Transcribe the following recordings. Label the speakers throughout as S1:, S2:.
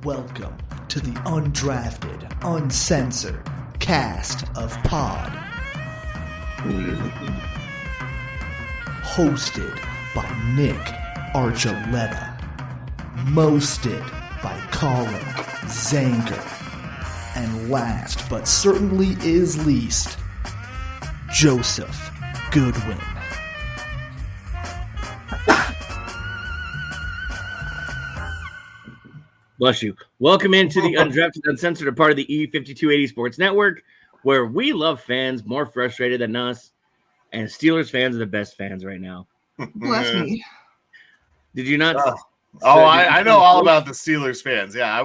S1: Welcome to the Undrafted Uncensored cast of Pod. Hosted by Nick Archuleta. Mosted by Colin Zanger. And last but certainly is least, Joseph Goodwin.
S2: Bless you. Welcome into the Undrafted Uncensored, a part of the E5280 Sports Network, where we love fans more frustrated than us, and Steelers fans are the best fans right now.
S3: Bless me.
S2: Did you not?
S4: I know all about the Steelers fans. Yeah,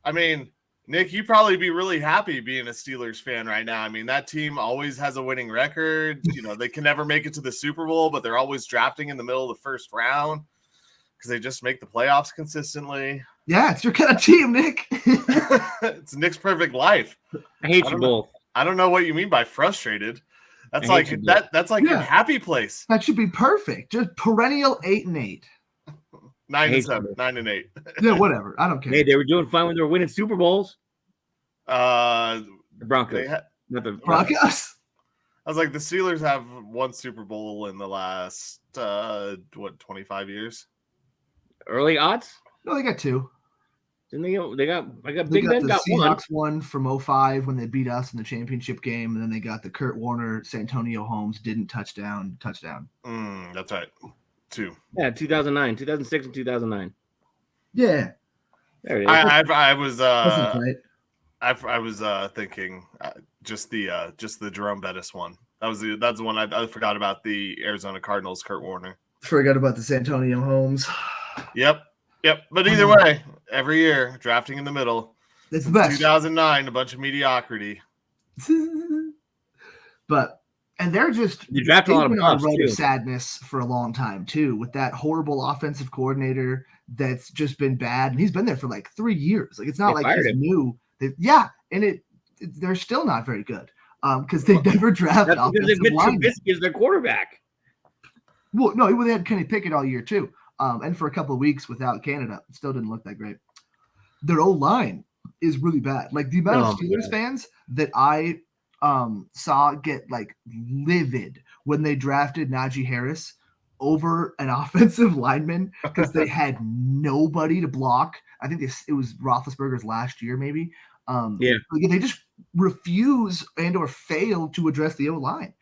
S4: I mean, Nick, you'd probably be really happy being a Steelers fan right now. I mean, that team always has a winning record. You know, they can never make it to the Super Bowl, but they're always drafting in the middle of the first round because they just make the playoffs consistently.
S3: Yeah, it's your kind of team, Nick.
S4: It's Nick's perfect life.
S2: I hate you both.
S4: I don't know what you mean by frustrated. That's like your happy place.
S3: That should be perfect. Just perennial 8-8.
S4: 9-7, 9-8.
S3: Yeah, whatever. I don't care.
S2: Hey, they were doing fine when they were winning Super Bowls.
S4: The
S2: Broncos.
S4: Not the
S3: Broncos.
S4: I was like, the Steelers have won Super Bowl in the last 25 years.
S2: Early odds?
S3: No, they got two.
S2: Didn't they got
S3: Big Ben
S2: got one.
S3: Seahawks won from 2005 when they beat us in the championship game, and then they got the Kurt Warner, Santonio Holmes didn't touchdown.
S4: That's right. Two.
S2: Yeah, 2009, 2006, and 2009.
S3: Yeah.
S2: There it is.
S4: I was
S3: Right.
S4: I was thinking just the Jerome Bettis one. That's the one I forgot about, the Arizona Cardinals Kurt Warner.
S3: Forgot about the Santonio Holmes.
S4: Yep. But either way, every year drafting in the middle.
S3: It's the best.
S4: 2009, a bunch of mediocrity.
S3: And they're just
S2: you draft a lot of puffs,
S3: road
S2: too.
S3: of sadness for a long time too, with that horrible offensive coordinator that's just been bad, and he's been there for like 3 years. Like, it's not like he's new. And they're still not very good because they never drafted offensive linemen.
S2: Trubisky is their quarterback.
S3: Well, no, they had Kenny Pickett all year too, and for a couple of weeks without Canada, it still didn't look that great. Their O-line is really bad. Like, the amount of Steelers fans that I saw get like livid when they drafted Najee Harris over an offensive lineman because they had nobody to block. I think it was Roethlisberger's last year, maybe. They just refuse and or fail to address the O-line.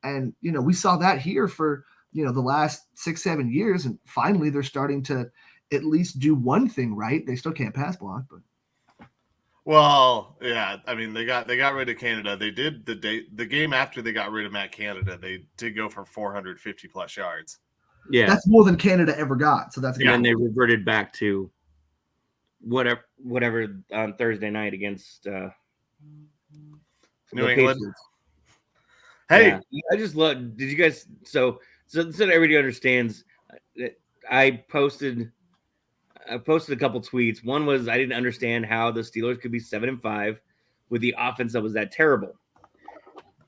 S3: And, we saw that here for, the last 6-7 years. And finally, they're starting to at least do one thing right. They still can't pass block, but.
S4: Well, yeah, I mean, they got rid of Canada. They did the game after they got rid of Matt Canada. They did go for 450 plus yards.
S2: Yeah,
S3: that's more than Canada ever got. So that's
S2: and they reverted back to whatever on Thursday night against
S4: New England. Patriots. Hey,
S2: I just love. Did you guys? So everybody understands. I posted a couple tweets. One was I didn't understand how the Steelers could be 7-5 with the offense that was that terrible.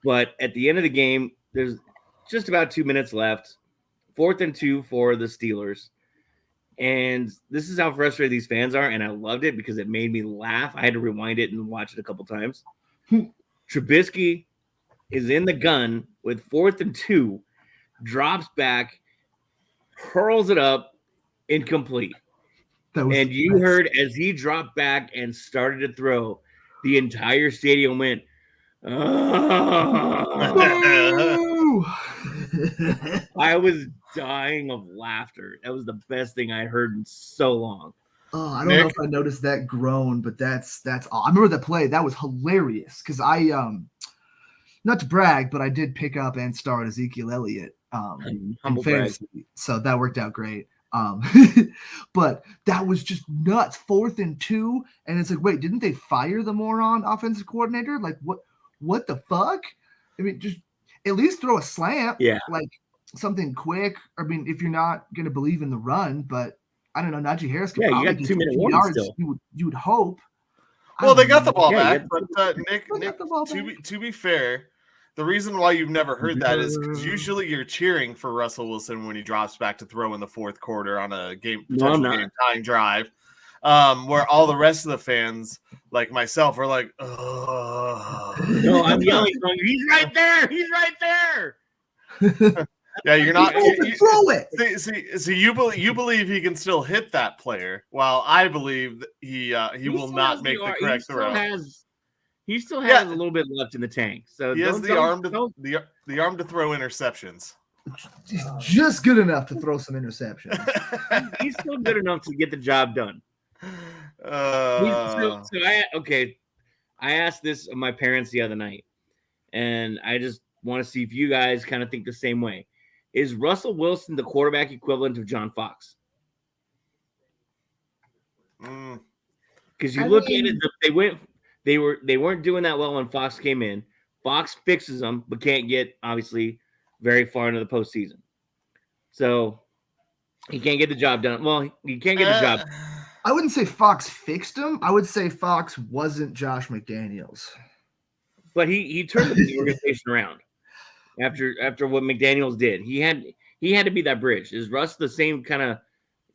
S2: But at the end of the game, there's just about 2 minutes left. 4th and 2 for the Steelers. And this is how frustrated these fans are. And I loved it because it made me laugh. I had to rewind it and watch it a couple times. Trubisky is in the gun with 4th and 2, drops back, hurls it up, incomplete. And you heard as he dropped back and started to throw, the entire stadium went, oh. I was dying of laughter. That was the best thing I heard in so long.
S3: Oh, I don't know if I noticed that groan, but that's all. I remember that play. That was hilarious because I not to brag, but I did pick up and start Ezekiel Elliott in fantasy, so that worked out great. But that was just nuts. 4th and 2, and it's like, wait, didn't they fire the moron offensive coordinator? Like, what the fuck? I mean, just at least throw a slant, like something quick. I mean, if you're not going to believe in the run, but I don't know, Najee Harris could probably
S2: you got 2 minute warning
S3: yards.
S2: Still.
S3: You would hope.
S4: Well, they got the ball back, but Nick,
S3: to
S4: to be fair, the reason why you've never heard that is because usually you're cheering for Russell Wilson when he drops back to throw in the fourth quarter on a game tying drive. where all the rest of the fans, like myself, are like, oh.
S2: No, I'm yelling, going, he's right there. He's right there.
S4: Yeah, you're not. You
S3: throw it.
S4: See, you believe he can still hit that player, while I believe that he will not make the correct throw.
S2: He still has a little bit left in the tank. So
S4: he has the arm to throw interceptions.
S3: He's just good enough to throw some interceptions.
S2: He's still good enough to get the job done. I asked this of my parents the other night, and I just want to see if you guys kind of think the same way. Is Russell Wilson the quarterback equivalent of John Fox? Because you look at it, they weren't doing that well when Fox came in. Fox fixes them, but can't get obviously very far into the postseason. So he can't get the job done. Well, he can't get the job done.
S3: I wouldn't say Fox fixed him. I would say Fox wasn't Josh McDaniels.
S2: But he turned the organization around after what McDaniels did. He had to be that bridge. Is Russ the same kind of,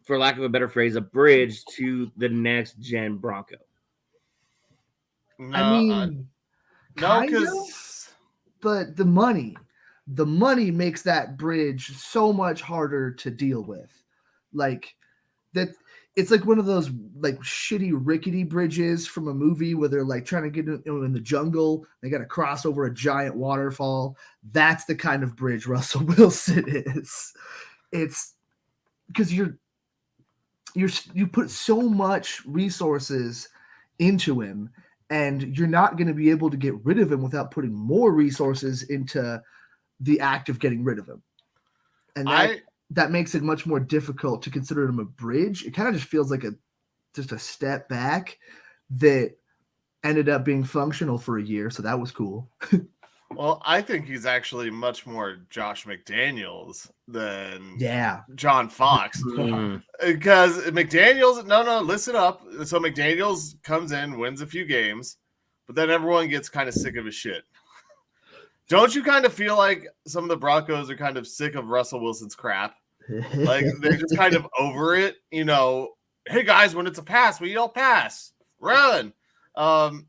S2: for lack of a better phrase, a bridge to the next gen Bronco?
S4: No,
S3: I mean,
S4: no, because
S3: but the money makes that bridge so much harder to deal with. Like that, it's like one of those like shitty rickety bridges from a movie where they're like trying to get in the jungle. They got to cross over a giant waterfall. That's the kind of bridge Russell Wilson is. It's because you put so much resources into him, and you're not going to be able to get rid of him without putting more resources into the act of getting rid of him. And that makes it much more difficult to consider him a bridge. It kind of just feels like just a step back that ended up being functional for a year. So that was cool.
S4: Well, I think he's actually much more Josh McDaniels than John Fox. Because McDaniels, no, listen up. So McDaniels comes in, wins a few games, but then everyone gets kind of sick of his shit. Don't you kind of feel like some of the Broncos are kind of sick of Russell Wilson's crap? Like they're just kind of over it, hey guys, when it's a pass, we yell pass, run. And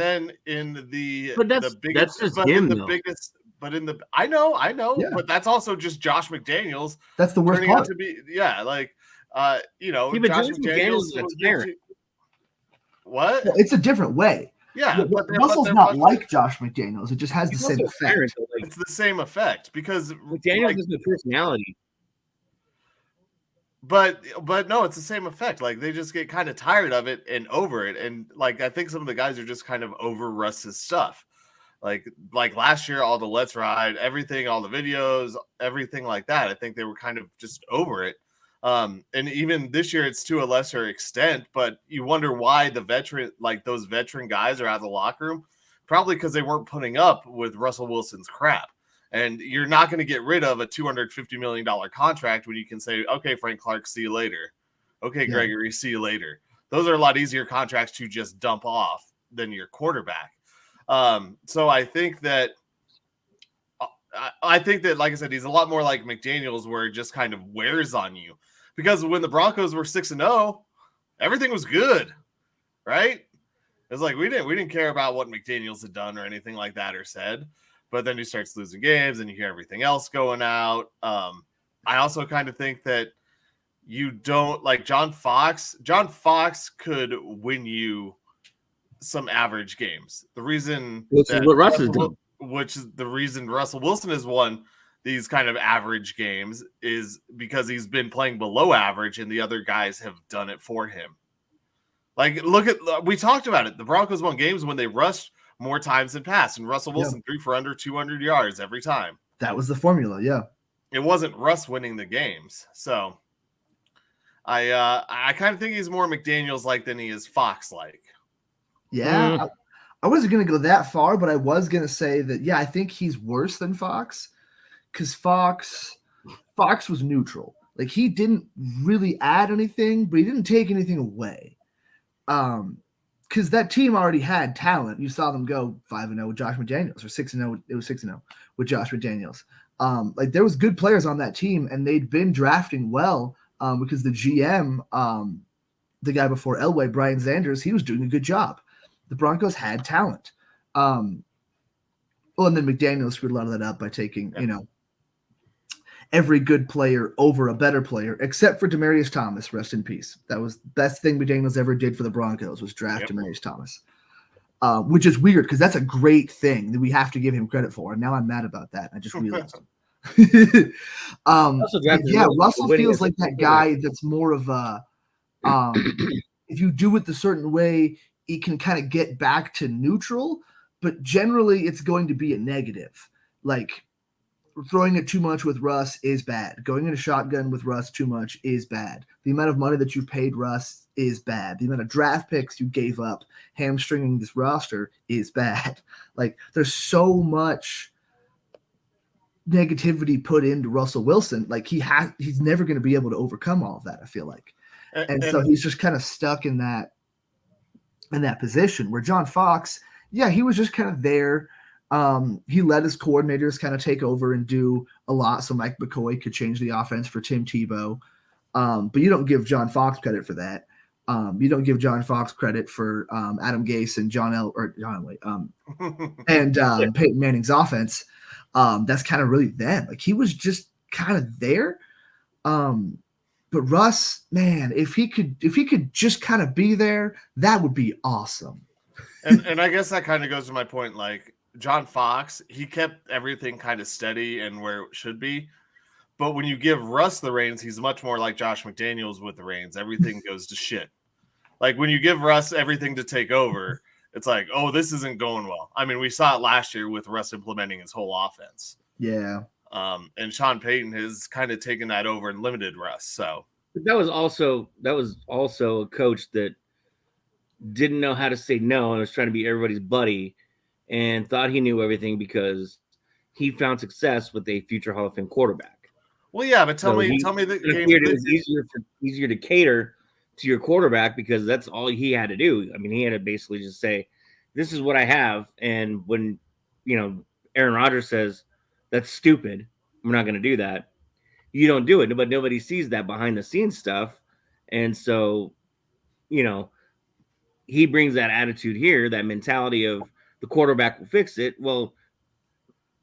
S4: then in the biggest, I know,
S3: yeah.
S4: But that's also just Josh McDaniels.
S3: That's the worst part.
S4: To be,
S2: Josh McDaniels is a tyrant.
S4: What?
S3: Well, it's a different way.
S4: Yeah,
S3: but Russell's not like Josh McDaniels. It just has the same effect.
S4: It's the same effect because
S2: McDaniels has the personality.
S4: But no, it's the same effect. Like they just get kind of tired of it and over it. And like I think some of the guys are just kind of over Russ's stuff. Like last year, all the Let's Ride, everything, all the videos, everything like that. I think they were kind of just over it. And even this year, it's to a lesser extent. But you wonder why those veteran guys are out of the locker room. Probably because they weren't putting up with Russell Wilson's crap. And you're not going to get rid of a $250 million contract when you can say, okay, Frank Clark, see you later. Okay, Gregory, see you later. Those are a lot easier contracts to just dump off than your quarterback. So I think that, like I said, he's a lot more like McDaniels where it just kind of wears on you. Because when the Broncos were 6-0, everything was good, right? It's like we didn't care about what McDaniels had done or anything like that or said. But then he starts losing games and you hear everything else going out. I also kind of think that you don't like John Fox. John Fox could win you some average games. The reason
S2: which is what Russ has done.
S4: Which is the reason Russell Wilson has won these kind of average games is because he's been playing below average and the other guys have done it for him. Like, we talked about it. The Broncos won games when they rushed more times than passed, and Russell Wilson threw for under 200 yards every time.
S3: That was the formula, yeah.
S4: It wasn't Russ winning the games. So I kind of think he's more McDaniels-like than he is Fox-like.
S3: Yeah, I wasn't going to go that far, but I was going to say that, I think he's worse than Fox because Fox was neutral. Like, he didn't really add anything, but he didn't take anything away. Because that team already had talent. You saw them go 5-0 with Josh McDaniels, or 6-0. It was 6-0 with Josh McDaniels. Like there was good players on that team, and they'd been drafting well because the GM the guy before Elway, Brian Sanders, he was doing a good job. The Broncos had talent. Well, and then McDaniel screwed a lot of that up by taking, every good player over a better player, except for Demaryius Thomas, rest in peace. That was the best thing McDaniels ever did for the Broncos was draft Demaryius Thomas, which is weird because that's a great thing that we have to give him credit for. And now I'm mad about that. I just realized. Russell feels like that guy that's more of a if you do it the certain way, it can kind of get back to neutral, but generally it's going to be a negative. Like throwing it too much with Russ is bad. Going in a shotgun with Russ too much is bad. The amount of money that you've paid Russ is bad. The amount of draft picks you gave up hamstringing this roster is bad. Like there's so much negativity put into Russell Wilson. Like he's never going to be able to overcome all of that, I feel like. And so he's just kind of stuck in that position where John Fox, he was just kind of there. He let his coordinators kind of take over and do a lot so Mike McCoy could change the offense for Tim Tebow. But you don't give John Fox credit for that. You don't give John Fox credit for Adam Gase and Peyton Manning's offense. That's kind of really them. Like he was just kind of there. But Russ, man, if he could just kind of be there, that would be awesome.
S4: And I guess that kind of goes to my point. Like John Fox, he kept everything kind of steady and where it should be. But when you give Russ the reins, he's much more like Josh McDaniels with the reins. Everything goes to shit. Like when you give Russ everything to take over, it's like, oh, this isn't going well. I mean, we saw it last year with Russ implementing his whole offense.
S3: Yeah.
S4: And Sean Payton has kind of taken that over and limited Russ. So
S2: that was also a coach that didn't know how to say no and was trying to be everybody's buddy and thought he knew everything because he found success with a future Hall of Fame quarterback.
S4: Well, yeah, but tell me the game.
S2: It was easier to cater to your quarterback because that's all he had to do. I mean, he had to basically just say, "This is what I have," and when Aaron Rodgers says that's stupid, we're not going to do that. You don't do it, but nobody sees that behind the scenes stuff, and so he brings that attitude here, that mentality of the quarterback will fix it. Well,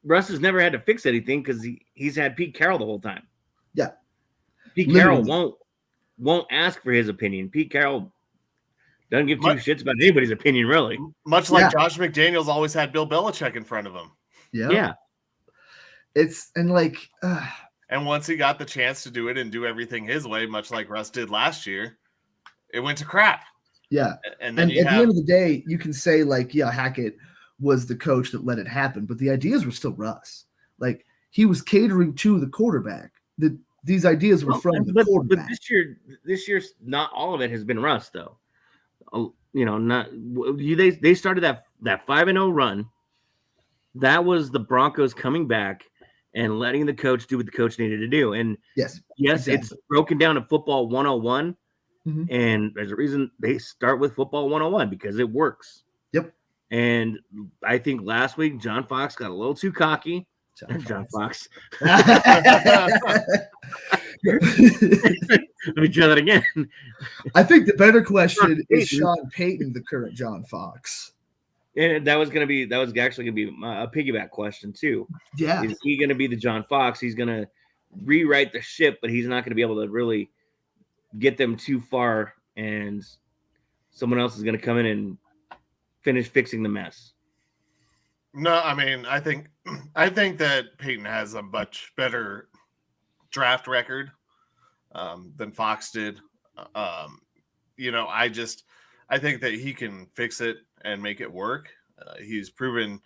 S2: Russ has never had to fix anything because he's had Pete Carroll the whole time.
S3: Yeah,
S2: Pete Carroll won't ask for his opinion. Pete Carroll doesn't give two shits about anybody's opinion, really.
S4: Much like Josh McDaniels always had Bill Belichick in front of him.
S3: Yeah.
S4: And once he got the chance to do it and do everything his way, much like Russ did last year, it went to crap.
S3: Yeah. And at the end of the day, you can say Hackett was the coach that let it happen, but the ideas were still Russ. Like he was catering to the quarterback. These ideas were from the quarterback.
S2: But this year's not all of it has been Russ though. They started that 5-0 run. That was the Broncos coming back and letting the coach do what the coach needed to do. And yes, exactly. It's broken down to football 101. Mm-hmm. And there's a reason they start with football 101 because it works.
S3: Yep.
S2: And I think last week, John Fox got a little too cocky. John Fox. Let me try that again.
S3: I think the better question is Sean Payton, the current John Fox.
S2: And that was actually going to be a piggyback question too.
S3: Yeah.
S2: Is he going to be the John Fox? He's going to rewrite the ship, but he's not going to be able to really get them too far. And someone else is going to come in and finish fixing the mess.
S4: No, I mean, I think that Payton has a much better draft record than Fox did. I think that he can fix it and make it work. He's proven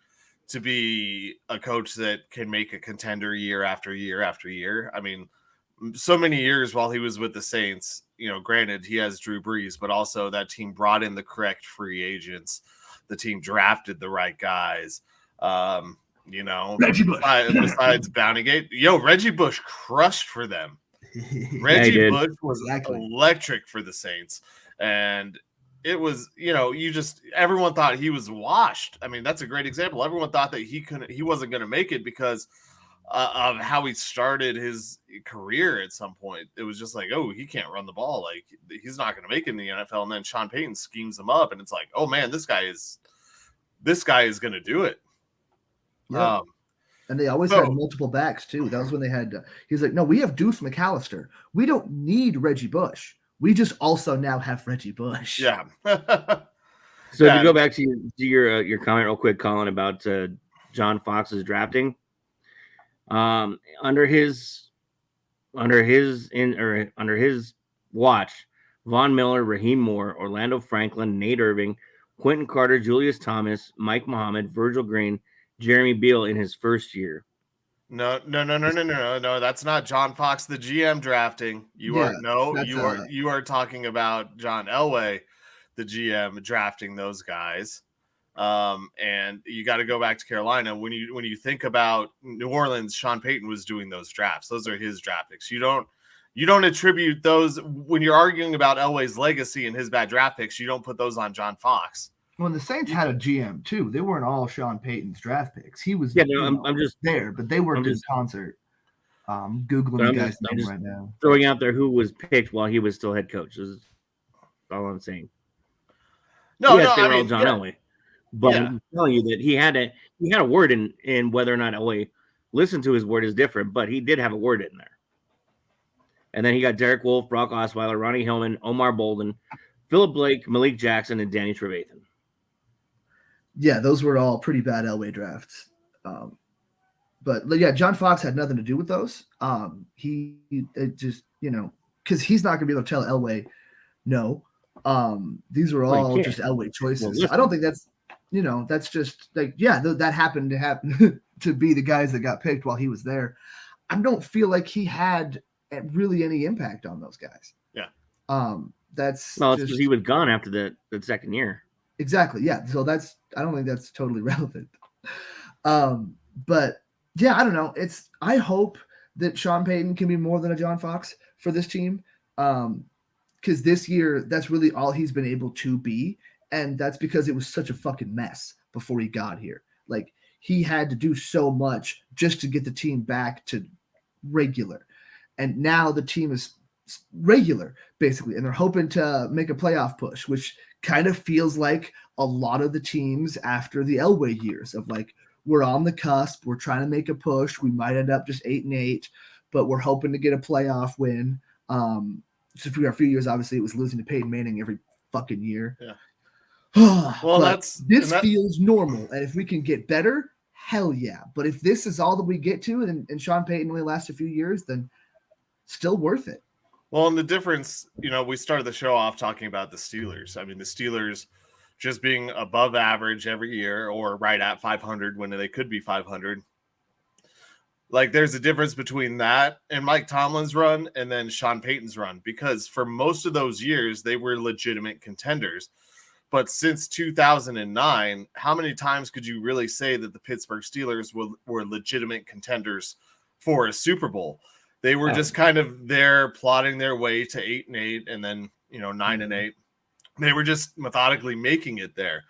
S4: to be a coach that can make a contender year after year after year. I mean, so many years while he was with the Saints, granted he has Drew Brees, but also that team brought in the correct free agents. The team drafted the right guys.
S3: Reggie Bush.
S4: Besides Bountygate, Reggie Bush crushed for them. Reggie Bush was electric for the Saints. And it was, everyone thought he was washed. I mean, that's a great example. Everyone thought that he wasn't going to make it because of how he started his career at some point. It was just like, oh, he can't run the ball. Like, he's not going to make it in the NFL. And then Sean Payton schemes him up, and it's like, oh man, this guy is going to do it.
S3: Yeah. And they always had multiple backs too. That was when they had, he's like, no, we have Deuce McAllister. We don't need Reggie Bush. We just also now have Reggie Bush.
S4: Yeah.
S2: So to go back to your comment real quick, Colin, about John Fox's drafting, under his watch, Von Miller, Raheem Moore, Orlando Franklin, Nate Irving, Quentin Carter, Julius Thomas, Mike Muhammad, Virgil Green, Jeremy Beal in his first year.
S4: No. That's not John Fox, the GM drafting. You are talking about John Elway, the GM drafting those guys. And you got to go back to Carolina. When you think about New Orleans, Sean Payton was doing those drafts. Those are his draft picks. You don't attribute those when you're arguing about Elway's legacy and his bad draft picks. You don't put those on John Fox.
S3: Well, the Saints had a GM too. They weren't all Sean Payton's draft picks. He was
S2: I'm just
S3: there, but they worked in concert. Googling the guy's name right now.
S2: Throwing out there who was picked while he was still head coach. This is all I'm saying.
S4: John
S2: Elway. But I'm telling you that he had a word in whether or not Elway listened to his word is different, but he did have a word in there. And then he got Derek Wolfe, Brock Osweiler, Ronnie Hillman, Omar Bolden, Philip Blake, Malik Jackson, and Danny Trevathan.
S3: Yeah, those were all pretty bad Elway drafts. But yeah, John Fox had nothing to do with those. He just, because he's not going to be able to tell Elway, no. These are all just Elway choices. I don't think that's, that's just like, that happened to happen to be the guys that got picked while he was there. I don't feel like he had really any impact on those guys.
S4: Yeah.
S3: That's
S2: because he was gone after the second year.
S3: Exactly. Yeah. So I don't think that's totally relevant. But yeah, I don't know. I hope that Sean Payton can be more than a John Fox for this team. Because this year, that's really all he's been able to be. And that's because it was such a fucking mess before he got here. Like, he had to do so much just to get the team back to regular. And now the team is regular, basically. And they're hoping to make a playoff push, which kind of feels like a lot of the teams after the Elway years of like, we're on the cusp. We're trying to make a push. We might end up just 8-8, but we're hoping to get a playoff win. So for a few years, obviously, it was losing to Peyton Manning every fucking year.
S4: Yeah. Well,
S3: this feels normal, and if we can get better, hell yeah. But if this is all that we get to, and Sean Payton only lasts a few years, then still worth it.
S4: Well, and the difference, we started the show off talking about the Steelers. I mean, the Steelers just being above average every year, or right at 500 when they could be 500. Like, there's a difference between that and Mike Tomlin's run and then Sean Payton's run, because for most of those years, they were legitimate contenders. But since 2009, how many times could you really say that the Pittsburgh Steelers were legitimate contenders for a Super Bowl? They were just kind of there plotting their way to 8-8 and then, 9-8. They were just methodically making it there.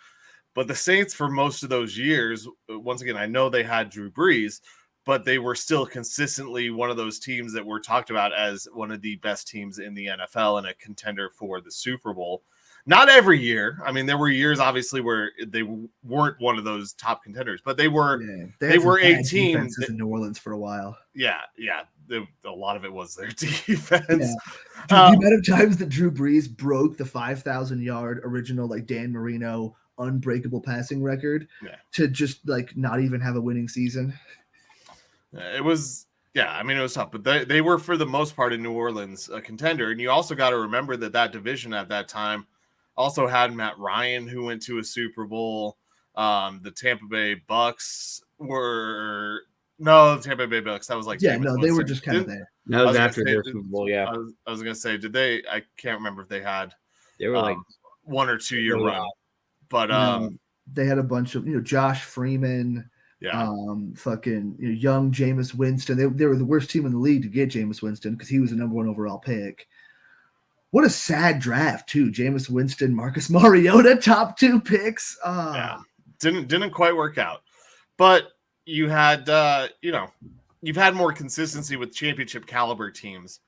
S4: But the Saints, for most of those years, once again, I know they had Drew Brees, but they were still consistently one of those teams that were talked about as one of the best teams in the NFL and a contender for the Super Bowl. Not every year. I mean, there were years, obviously, where they weren't one of those top contenders, but they were. Yeah, they were a team
S3: in New Orleans for a while.
S4: Yeah. A lot of it was their defense. Yeah.
S3: Dude, the amount of times that Drew Brees broke the 5,000-yard original, like Dan Marino unbreakable passing record to just like not even have a winning season.
S4: It was. Yeah, I mean, it was tough, but they were, for the most part, in New Orleans, a contender. And you also got to remember that division at that time also had Matt Ryan, who went to a Super Bowl. The Tampa Bay Bucks were the Tampa Bay Bucks. That was like
S3: they were just kind of there.
S2: That was after their Super Bowl. Yeah,
S4: I was gonna say, did they? I can't remember if they had.
S2: They were like
S4: 1 or 2 year run, but
S3: they had a bunch of Josh Freeman.
S4: Yeah.
S3: Fucking young Jameis Winston. They were the worst team in the league to get Jameis Winston because he was the number 1 overall pick. What a sad draft too. Jameis Winston, Marcus Mariota, top 2 picks.
S4: Yeah, didn't quite work out. But you had you've had more consistency with championship caliber teams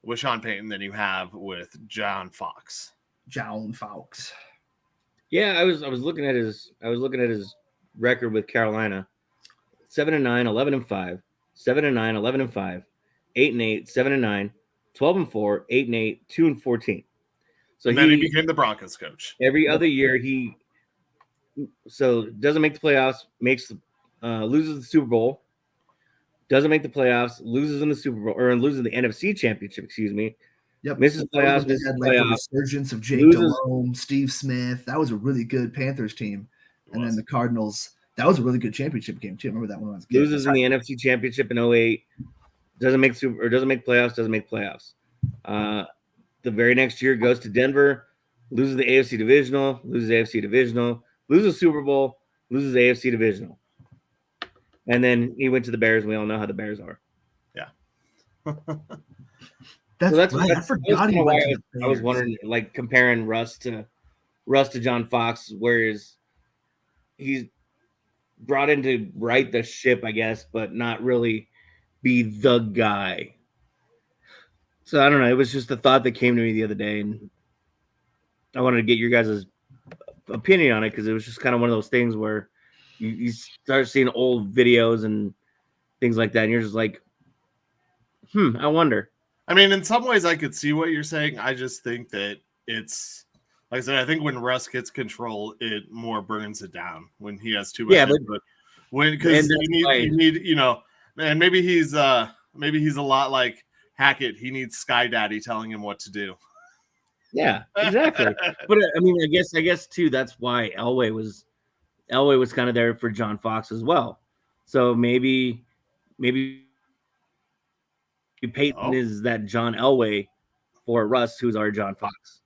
S4: with Sean Payton than you have with John Fox.
S3: John Fox.
S2: Yeah, I was looking at his record with Carolina. 7-9, 11-5, 7-9, 11-5, 8-8, 7-9, 12-4, 8-8, 2-14. So
S4: and then he became the Broncos coach.
S2: Every other year doesn't make the playoffs, loses the Super Bowl, doesn't make the playoffs, loses in the Super Bowl, or loses the NFC Championship, excuse me.
S3: Yep.
S2: Misses playoffs, misses
S3: had
S2: playoffs.
S3: The resurgence of Jake Delhomme, Steve Smith. That was a really good Panthers team. And then the Cardinals, that was a really good championship game too. I remember that one when I was a kid.
S2: Loses in the NFC Championship in 2008. Doesn't make playoffs. The very next year goes to Denver, loses the AFC Divisional, loses Super Bowl, loses the AFC Divisional. And then he went to the Bears, and we all know how the Bears are.
S4: Yeah.
S3: That's right. I forgot he went to the Bears.
S2: I was wondering, like, comparing Russ to John Fox, whereas he's brought in to right the ship, I guess, but not really be the guy. So I don't know. It was just a thought that came to me the other day, and I wanted to get your guys' opinion on it because it was just kind of one of those things where you start seeing old videos and things like that, and you're just like, I wonder.
S4: I mean, in some ways, I could see what you're saying. I just think that it's, like I said, I think when Russ gets control, it more burns it down when he has too much input. Because you need, you know, and maybe he's a lot like Hackett. He needs Sky Daddy telling him what to do.
S2: Yeah, exactly. But I mean, I guess too, that's why Elway was kind of there for John Fox as well. So maybe Peyton is that John Elway for Russ, who's our John Fox.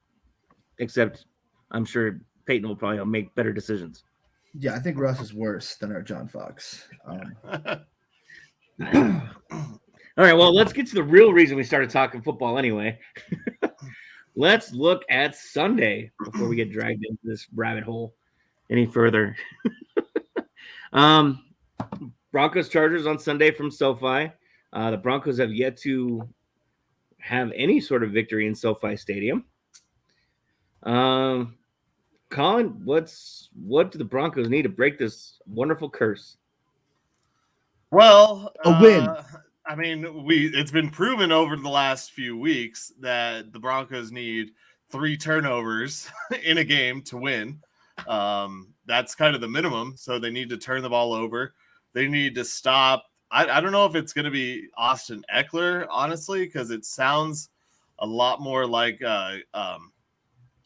S2: Except I'm sure Peyton will probably make better decisions.
S3: Yeah, I think Russ is worse than our John Fox.
S2: All right, well, let's get to the real reason we started talking football anyway. Let's look at Sunday before we get dragged into this rabbit hole any further. Broncos Chargers on Sunday from SoFi. The Broncos have yet to have any sort of victory in SoFi Stadium. Colin, what do the Broncos need to break this wonderful curse?
S4: Well,
S3: a win.
S4: I mean, it's been proven over the last few weeks that the Broncos need 3 turnovers in a game to win. That's kind of the minimum. So they need to turn the ball over. They need to stop. I don't know if it's going to be Austin Eckler, honestly, because it sounds a lot more like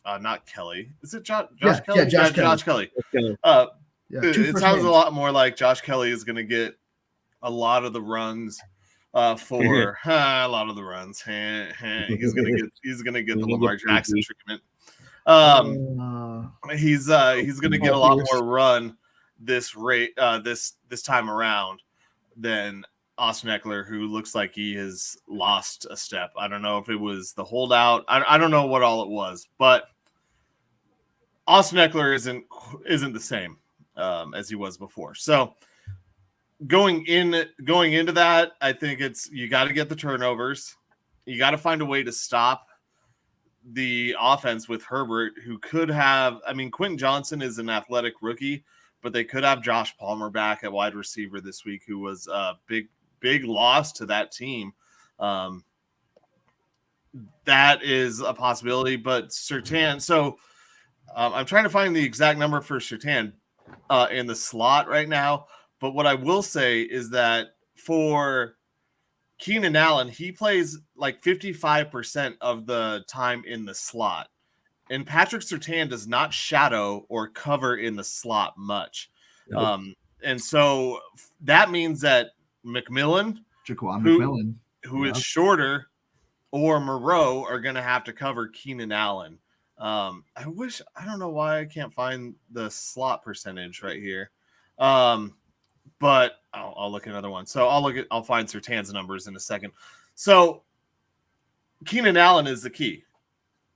S4: not Kelly. Is it Josh Kelly?
S3: Yeah, Josh
S4: Kelly.
S3: It
S4: sounds a lot more like Josh Kelly is going to get a lot of the runs for a lot of the runs. He's gonna get the Lamar Jackson treatment. He's gonna get a lot more run this time around than Austin Eckler, who looks like he has lost a step. I don't know if it was the holdout. I don't know what all it was, but Austin Eckler isn't the same as he was before. So going into that, I think you got to get the turnovers. You got to find a way to stop the offense with Herbert, who could have. I mean, Quentin Johnson is an athletic rookie, but they could have Josh Palmer back at wide receiver this week, who was a big loss to that team. That is a possibility, but Surtain. So I'm trying to find the exact number for Surtain in the slot right now. But what I will say is that for Keenan Allen, he plays like 55% of the time in the slot. And Patrick Surtain does not shadow or cover in the slot much. Nope. And so that means that McMillan, who is shorter, or Moreau are going to have to cover Keenan Allen. I don't know why I can't find the slot percentage right here. But I'll look at another one. So I'll find Surtain's numbers in a second. So Keenan Allen is the key.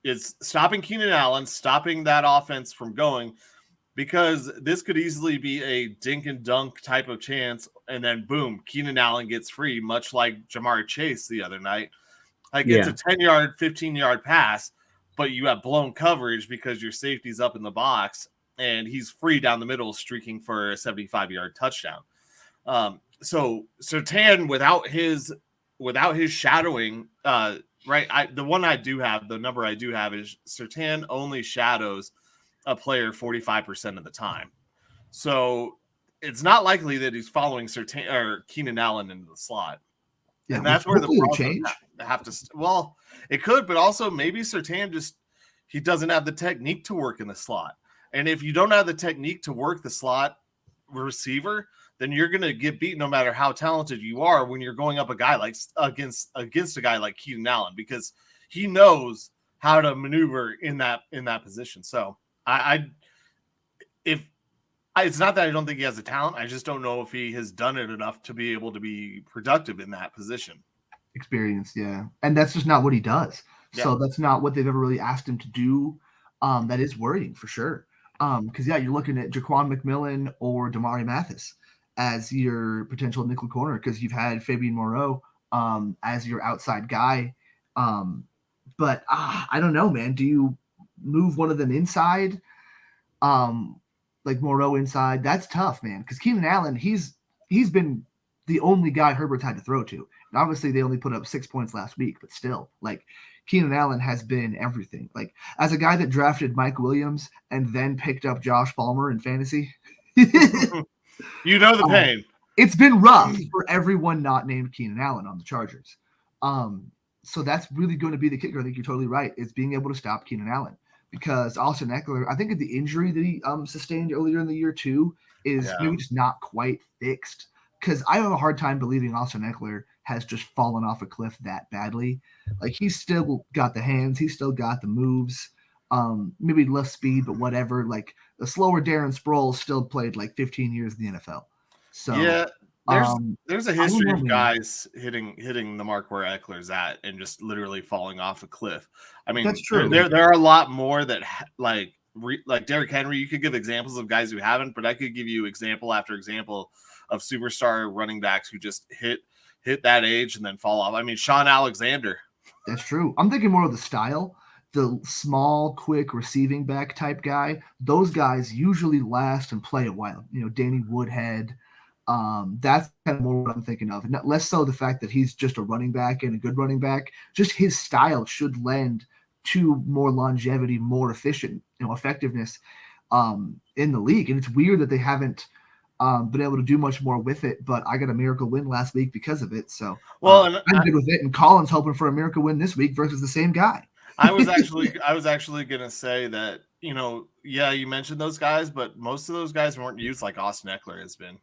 S4: It's stopping Keenan Allen, stopping that offense from going, because this could easily be a dink and dunk type of chance, and then boom, Keenan Allen gets free, much like Jamar Chase the other night. Like it's a 10-yard, 15-yard pass, but you have blown coverage because your safety's up in the box, and he's free down the middle, streaking for a 75-yard touchdown. So Surtain, without his shadowing, right? The number I do have is Surtain only shadows a player 45% of the time. So it's not likely that he's following Surtain or Keenan Allen into the slot.
S3: Yeah,
S4: and that's where the
S3: Broncos change.
S4: Have to. Well, it could, but also maybe Surtain he doesn't have the technique to work in the slot. And if you don't have the technique to work the slot receiver, then you're going to get beat no matter how talented you are when you're going up a guy like against a guy like Keenan Allen, because he knows how to maneuver in that position. So it's not that I don't think he has the talent. I just don't know if he has done it enough to be able to be productive in that position.
S3: Experience, yeah. And that's just not what he does. Yeah. So that's not what they've ever really asked him to do. That is worrying for sure. Because, you're looking at Jaquan McMillan or Damari Mathis as your potential nickel corner, because you've had Fabian Moreau as your outside guy. But I don't know, man. Do you move one of them inside? Like Moreau inside? That's tough, man. Because Keenan Allen, he's been the only guy Herbert's had to throw to. And obviously, they only put up 6 points last week, but still, like, Keenan Allen has been everything. Like, as a guy that drafted Mike Williams and then picked up Josh Palmer in fantasy,
S4: you know the pain.
S3: It's been rough for everyone not named Keenan Allen on the Chargers. So that's really going to be the kicker. I think you're totally right. It's being able to stop Keenan Allen, because Austin Eckler, I think the injury that he sustained earlier in the year too is maybe just not quite fixed. Because I have a hard time believing Austin Eckler has just fallen off a cliff that badly. Like, he's still got the hands, he's still got the moves, maybe less speed, but whatever. Like, the slower Darren Sproles still played like 15 years in the NFL. So
S4: there's a history of guys hitting the mark where Eckler's at and just literally falling off a cliff. I mean,
S3: that's true.
S4: There are a lot more that like Derrick Henry. You could give examples of guys who haven't, but I could give you example after example of superstar running backs who just hit that age and then fall off. I mean, Sean Alexander.
S3: That's true. I'm thinking more of the style, the small, quick receiving back type guy. Those guys usually last and play a while. Danny Woodhead. That's kind of more what I'm thinking of. Not less so the fact that he's just a running back and a good running back. Just his style should lend to more longevity, more efficient, effectiveness in the league. And it's weird that they haven't been able to do much more with it, but I got a miracle win last week because of it. So I'm good with it. And Colin's hoping for a miracle win this week versus the same guy.
S4: I was actually going to say that, you mentioned those guys, but most of those guys weren't used like Austin Eckler has been.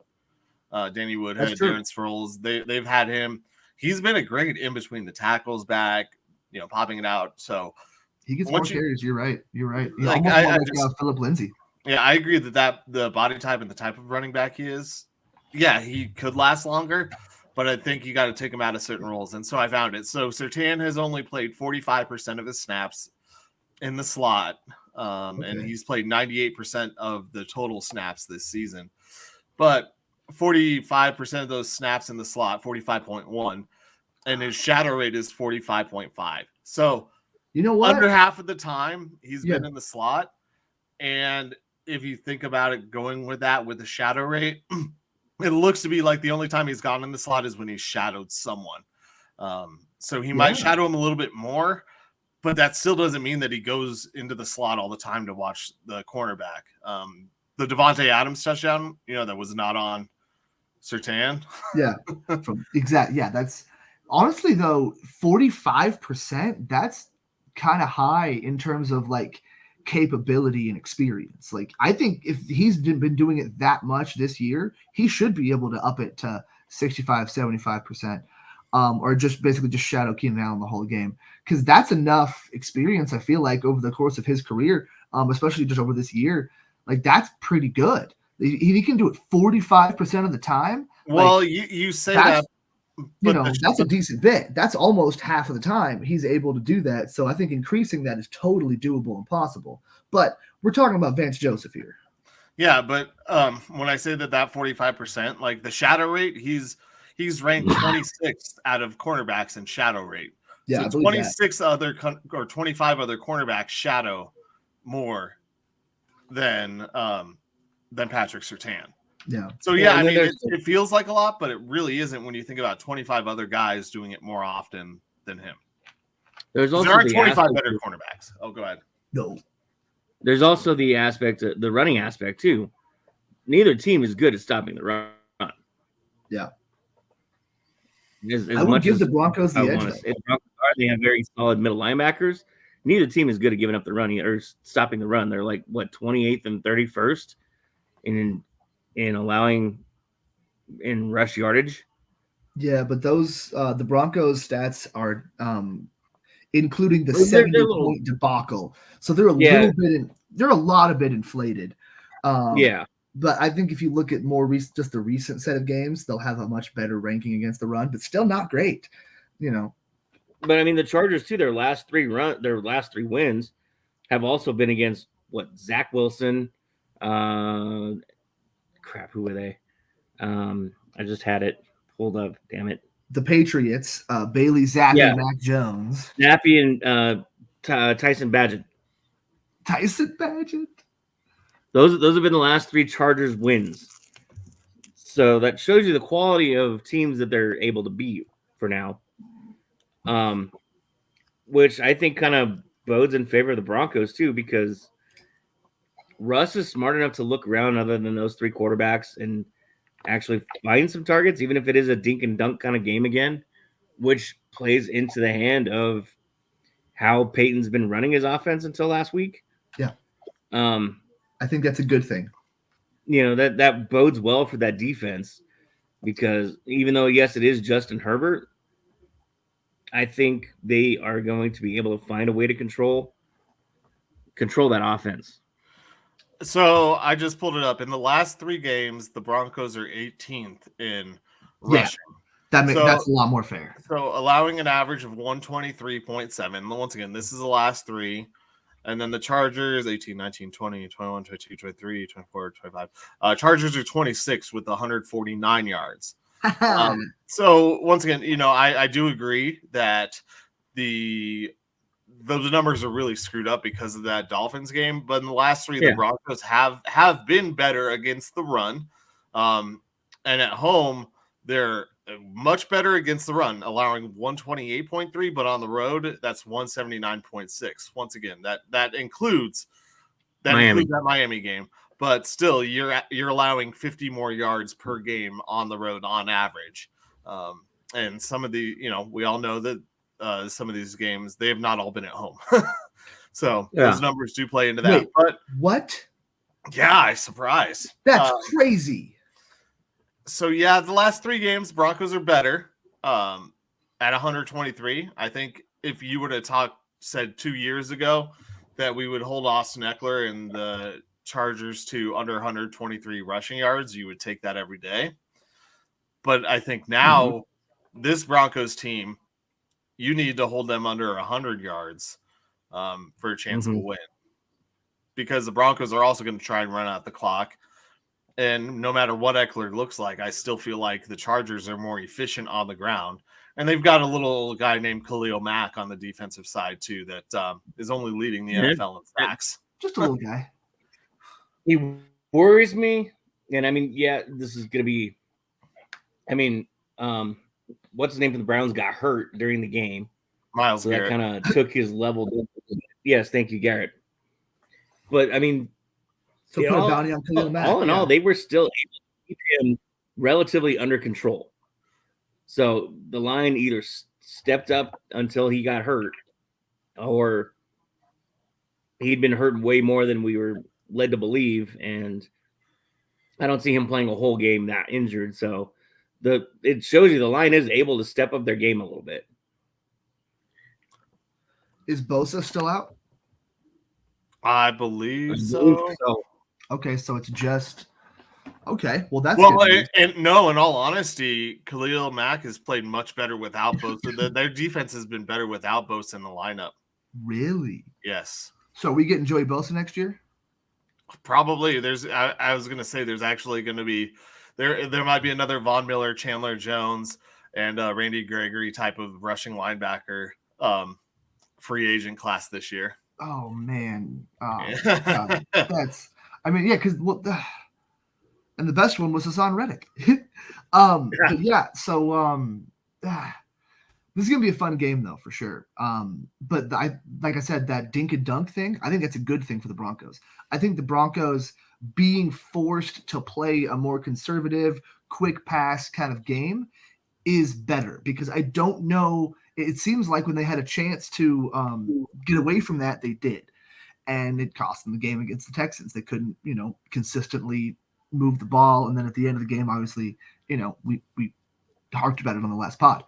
S4: Danny Woodhead, Darren Sproles, they've had him. He's been a great in between the tackles back, popping it out. So
S3: he gets more carries. You're right.
S4: Like,
S3: Philip Lindsay.
S4: Yeah, I agree that the body type and the type of running back he is, he could last longer, but I think you got to take him out of certain roles. And so I found it. So Surtain has only played 45% of his snaps in the slot, and he's played 98% of the total snaps this season. But 45% of those snaps in the slot, 45.1, and his shadow rate is 45.5. So
S3: you know what?
S4: Under half of the time he's been in the slot, and if you think about it, going with that with the shadow rate, it looks to be like the only time he's gone in the slot is when he's shadowed someone. So he might shadow him a little bit more, but that still doesn't mean that he goes into the slot all the time to watch the cornerback. The Devontae Adams touchdown, that was not on Surtain.
S3: That's honestly though 45%. That's kind of high in terms of like capability and experience. Like, I think if he's been doing it that much this year, he should be able to up it to 65-75%, or just basically just shadow Keenan Allen the whole game, because that's enough experience. I feel like over the course of his career, especially just over this year, like that's pretty good. He can do it 45% of the time.
S4: Well, you say that,
S3: that's a decent bit. That's almost half of the time he's able to do that. So I think increasing that is totally doable and possible. But we're talking about Vance Joseph here.
S4: Yeah, but when I say that 45%, like the shadow rate, he's ranked 26th out of cornerbacks in shadow rate.
S3: Yeah,
S4: So
S3: I believe
S4: 26 other or 25 other cornerbacks shadow more than Patrick Surtain.
S3: Yeah.
S4: So yeah, I mean it feels like a lot, but it really isn't when you think about 25 other guys doing it more often than him.
S2: There
S4: are 25 better cornerbacks. Oh, go ahead.
S3: No.
S2: There's also the aspect, the running aspect too. Neither team is good at stopping the run.
S3: Yeah.
S2: As
S3: I would give the Broncos the edge.
S2: They have very solid middle linebackers. Neither team is good at giving up the run or stopping the run. They're like 28th and 31st in allowing in rush yardage.
S3: Yeah, but those the Broncos stats are including the 70-point debacle, so they're a little bit. They're a lot of bit inflated. But I think if you look at just the recent set of games, they'll have a much better ranking against the run, but still not great.
S2: But I mean, the Chargers too. Their last three wins have also been against Zach Wilson. Who were they? I just had it pulled up. Damn it.
S3: The Patriots, Bailey Zappi, Mac Jones,
S2: Zappi, and Tyson Bagent.
S3: Tyson Bagent.
S2: Those have been the last three Chargers wins. So that shows you the quality of teams that they're able to beat for now. Which I think kind of bodes in favor of the Broncos too, because Russ is smart enough to look around other than those three quarterbacks and actually find some targets, even if it is a dink and dunk kind of game again, which plays into the hand of how Peyton's been running his offense until last week.
S3: Yeah. I think that's a good thing.
S2: That bodes well for that defense, because even though, yes, it is Justin Herbert, I think they are going to be able to find a way to control that offense.
S4: So I just pulled it up. In the last three games, the Broncos are 18th in rushing.
S3: That's a lot more fair.
S4: So allowing an average of 123.7. Once again, this is the last three. And then the Chargers, 18, 19, 20, 21, 22, 23, 24, 25. Chargers are 26 with 149 yards. So once again, I do agree that those numbers are really screwed up because of that Dolphins game. But in the last three, the Broncos have been better against the run. And at home, they're much better against the run, allowing 128.3, but on the road, that's 179.6. Once again, that includes that Miami game. But still, you're allowing 50 more yards per game on the road on average. And some of the, we all know that some of these games, they have not all been at home. So those numbers do play into that.
S3: Wait, but what?
S4: Yeah, I'm surprised.
S3: That's crazy.
S4: So the last three games, Broncos are better at 123. I think if you would have said 2 years ago that we would hold Austin Eckler and the Chargers to under 123 rushing yards, you would take that every day. But I think now this Broncos team, you need to hold them under 100 yards for a chance of a win, because the Broncos are also going to try and run out the clock. And no matter what Eckler looks like, I still feel like the Chargers are more efficient on the ground. And they've got a little guy named Khalil Mack on the defensive side, too, that is only leading the NFL in sacks.
S3: Just a little guy.
S2: He worries me. And, I mean, this is going to be – I mean, what's his name from the Browns got hurt during the game.
S4: Myles Garrett.
S2: That kind of took his level. Yes, thank you, Garrett. But, I mean –
S3: so put a bounty on Khalil Mack.
S2: All in all, they were still able to keep him relatively under control. So the line either stepped up until he got hurt, or he'd been hurt way more than we were led to believe. And I don't see him playing a whole game that injured. So it shows you the line is able to step up their game a little bit.
S3: Is Bosa still out?
S4: I believe so.
S3: Okay, so it's just okay. Well, that's
S4: in all honesty, Khalil Mack has played much better without Bosa. Their defense has been better without Bosa in the lineup.
S3: Really?
S4: Yes.
S3: So are we getting Joey Bosa next year?
S4: Probably. I was going to say there's actually going to be there might be another Von Miller, Chandler Jones, and Randy Gregory type of rushing linebacker free agent class this year.
S3: Oh man, God. That's. I mean, yeah, because and the best one was Hassan Reddick. But yeah, so this is gonna be a fun game though for sure. But like I said, that dink and dunk thing, I think that's a good thing for the Broncos. I think the Broncos being forced to play a more conservative, quick pass kind of game is better because I don't know. It seems like when they had a chance to get away from that, they did, and it cost them the game against the Texans. They couldn't, consistently move the ball, and then at the end of the game, obviously, we harked about it on the last pod.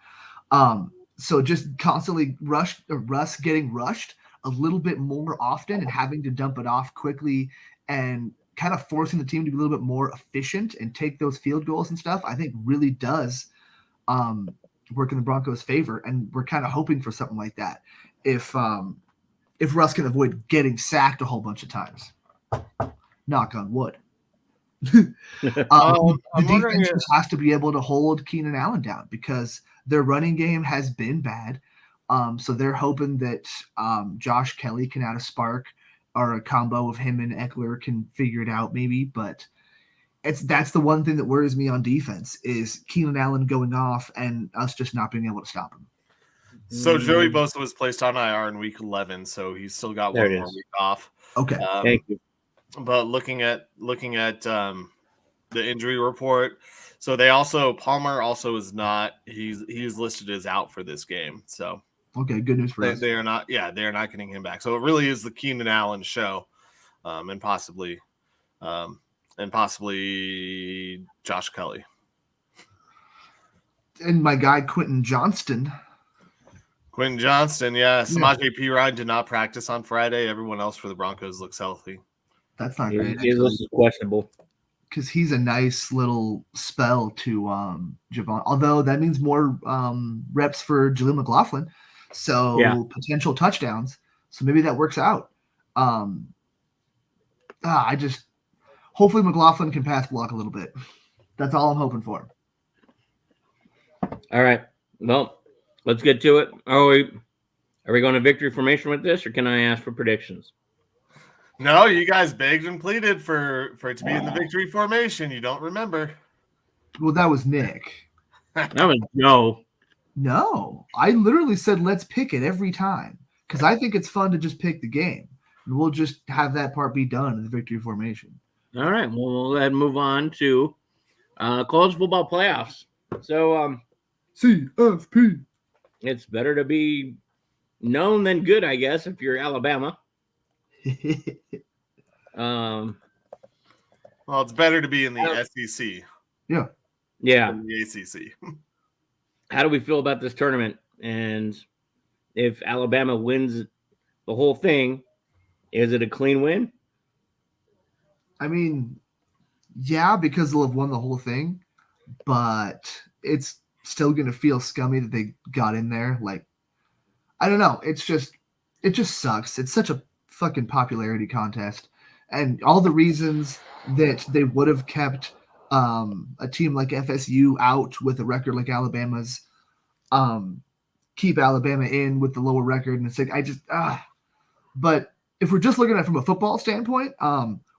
S3: So just constantly Russ getting rushed a little bit more often and having to dump it off quickly and kind of forcing the team to be a little bit more efficient and take those field goals and stuff, I think really does work in the Broncos' favor. And we're kind of hoping for something like that. If Russ can avoid getting sacked a whole bunch of times, knock on wood. The defense just has to be able to hold Keenan Allen down because their running game has been bad. So they're hoping that Josh Kelly can add a spark or a combo of him and Eckler can figure it out maybe. But that's the one thing that worries me on defense is Keenan Allen going off and us just not being able to stop him.
S4: So Joey Bosa was placed on IR in week 11, so he's still got one more week off.
S3: Okay.
S2: Thank you.
S4: But looking at the injury report, so Palmer also is not. He's listed as out for this game. So
S3: okay, good news for us.
S4: They are not. Yeah, they are not getting him back. So it really is the Keenan Allen show, and possibly Josh Kelly
S3: and my guy Quentin Johnston.
S4: Yeah. Samaje Perine did not practice on Friday. Everyone else for the Broncos looks healthy.
S3: That's not great.
S2: His list is questionable.
S3: Because he's a nice little spell to Javon. Although that means more reps for Jaleel McLaughlin. So potential touchdowns. So maybe that works out. Hopefully McLaughlin can pass block a little bit. That's all I'm hoping for.
S2: All right. Well, let's get to it. Are we going to victory formation with this, or can I ask for predictions?
S4: No, you guys begged and pleaded for it to be in the victory formation. You don't remember.
S3: Well, that was Nick.
S2: That was Joe.
S3: No, I literally said let's pick it every time because I think it's fun to just pick the game. And we'll just have that part be done in the victory formation.
S2: All right. Well, we'll then move on to college football playoffs. So
S3: CFP.
S2: It's better to be known than good, I guess, if you're Alabama.
S4: Well, it's better to be in the SEC.
S3: Yeah.
S2: Than
S4: the ACC.
S2: How do we feel about this tournament? And if Alabama wins the whole thing, is it a clean win?
S3: I mean, yeah, because they'll have won the whole thing, but it's still going to feel scummy that they got in there. Like, I don't know. It just sucks. It's such a fucking popularity contest. And all the reasons that they would have kept a team like FSU out with a record like Alabama's, keep Alabama in with the lower record. And it's like, but if we're just looking at it from a football standpoint,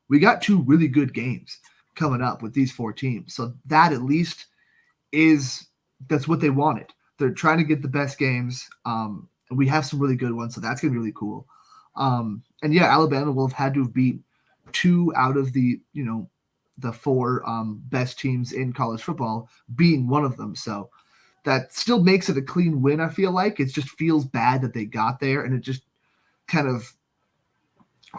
S3: we got two really good games coming up with these four teams. So that at least that's what they wanted. They're trying to get the best games. And we have some really good ones. So that's going to be really cool. And yeah, Alabama will have had to have beat two out of the four best teams in college football, being one of them. So that still makes it a clean win. I feel like it just feels bad that they got there, and it just kind of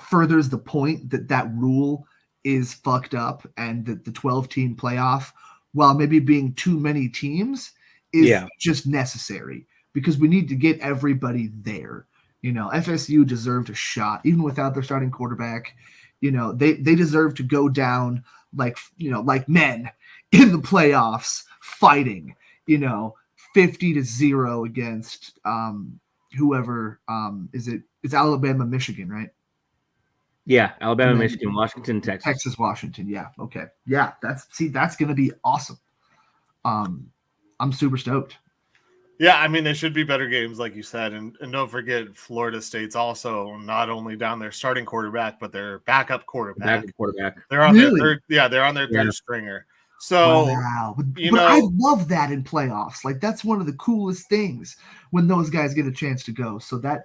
S3: furthers the point that rule is fucked up, and that the 12-team playoff, while maybe being too many teams, is just necessary because we need to get everybody there. FSU deserved a shot, even without their starting quarterback. They deserve to go down like men in the playoffs fighting, 50-0 against whoever it's Alabama, Michigan, right?
S2: Yeah, Alabama,
S3: And then
S2: Michigan, Washington, Texas.
S3: Texas, Washington. Yeah. Okay. Yeah. That's going to be awesome. I'm super stoked.
S4: Yeah, I mean, they should be better games, like you said. And don't forget, Florida State's also not only down their starting quarterback, but their backup quarterback. They're on their third. Yeah, they're on their third stringer. So,
S3: wow. But I love that in playoffs. Like, that's one of the coolest things when those guys get a chance to go. So that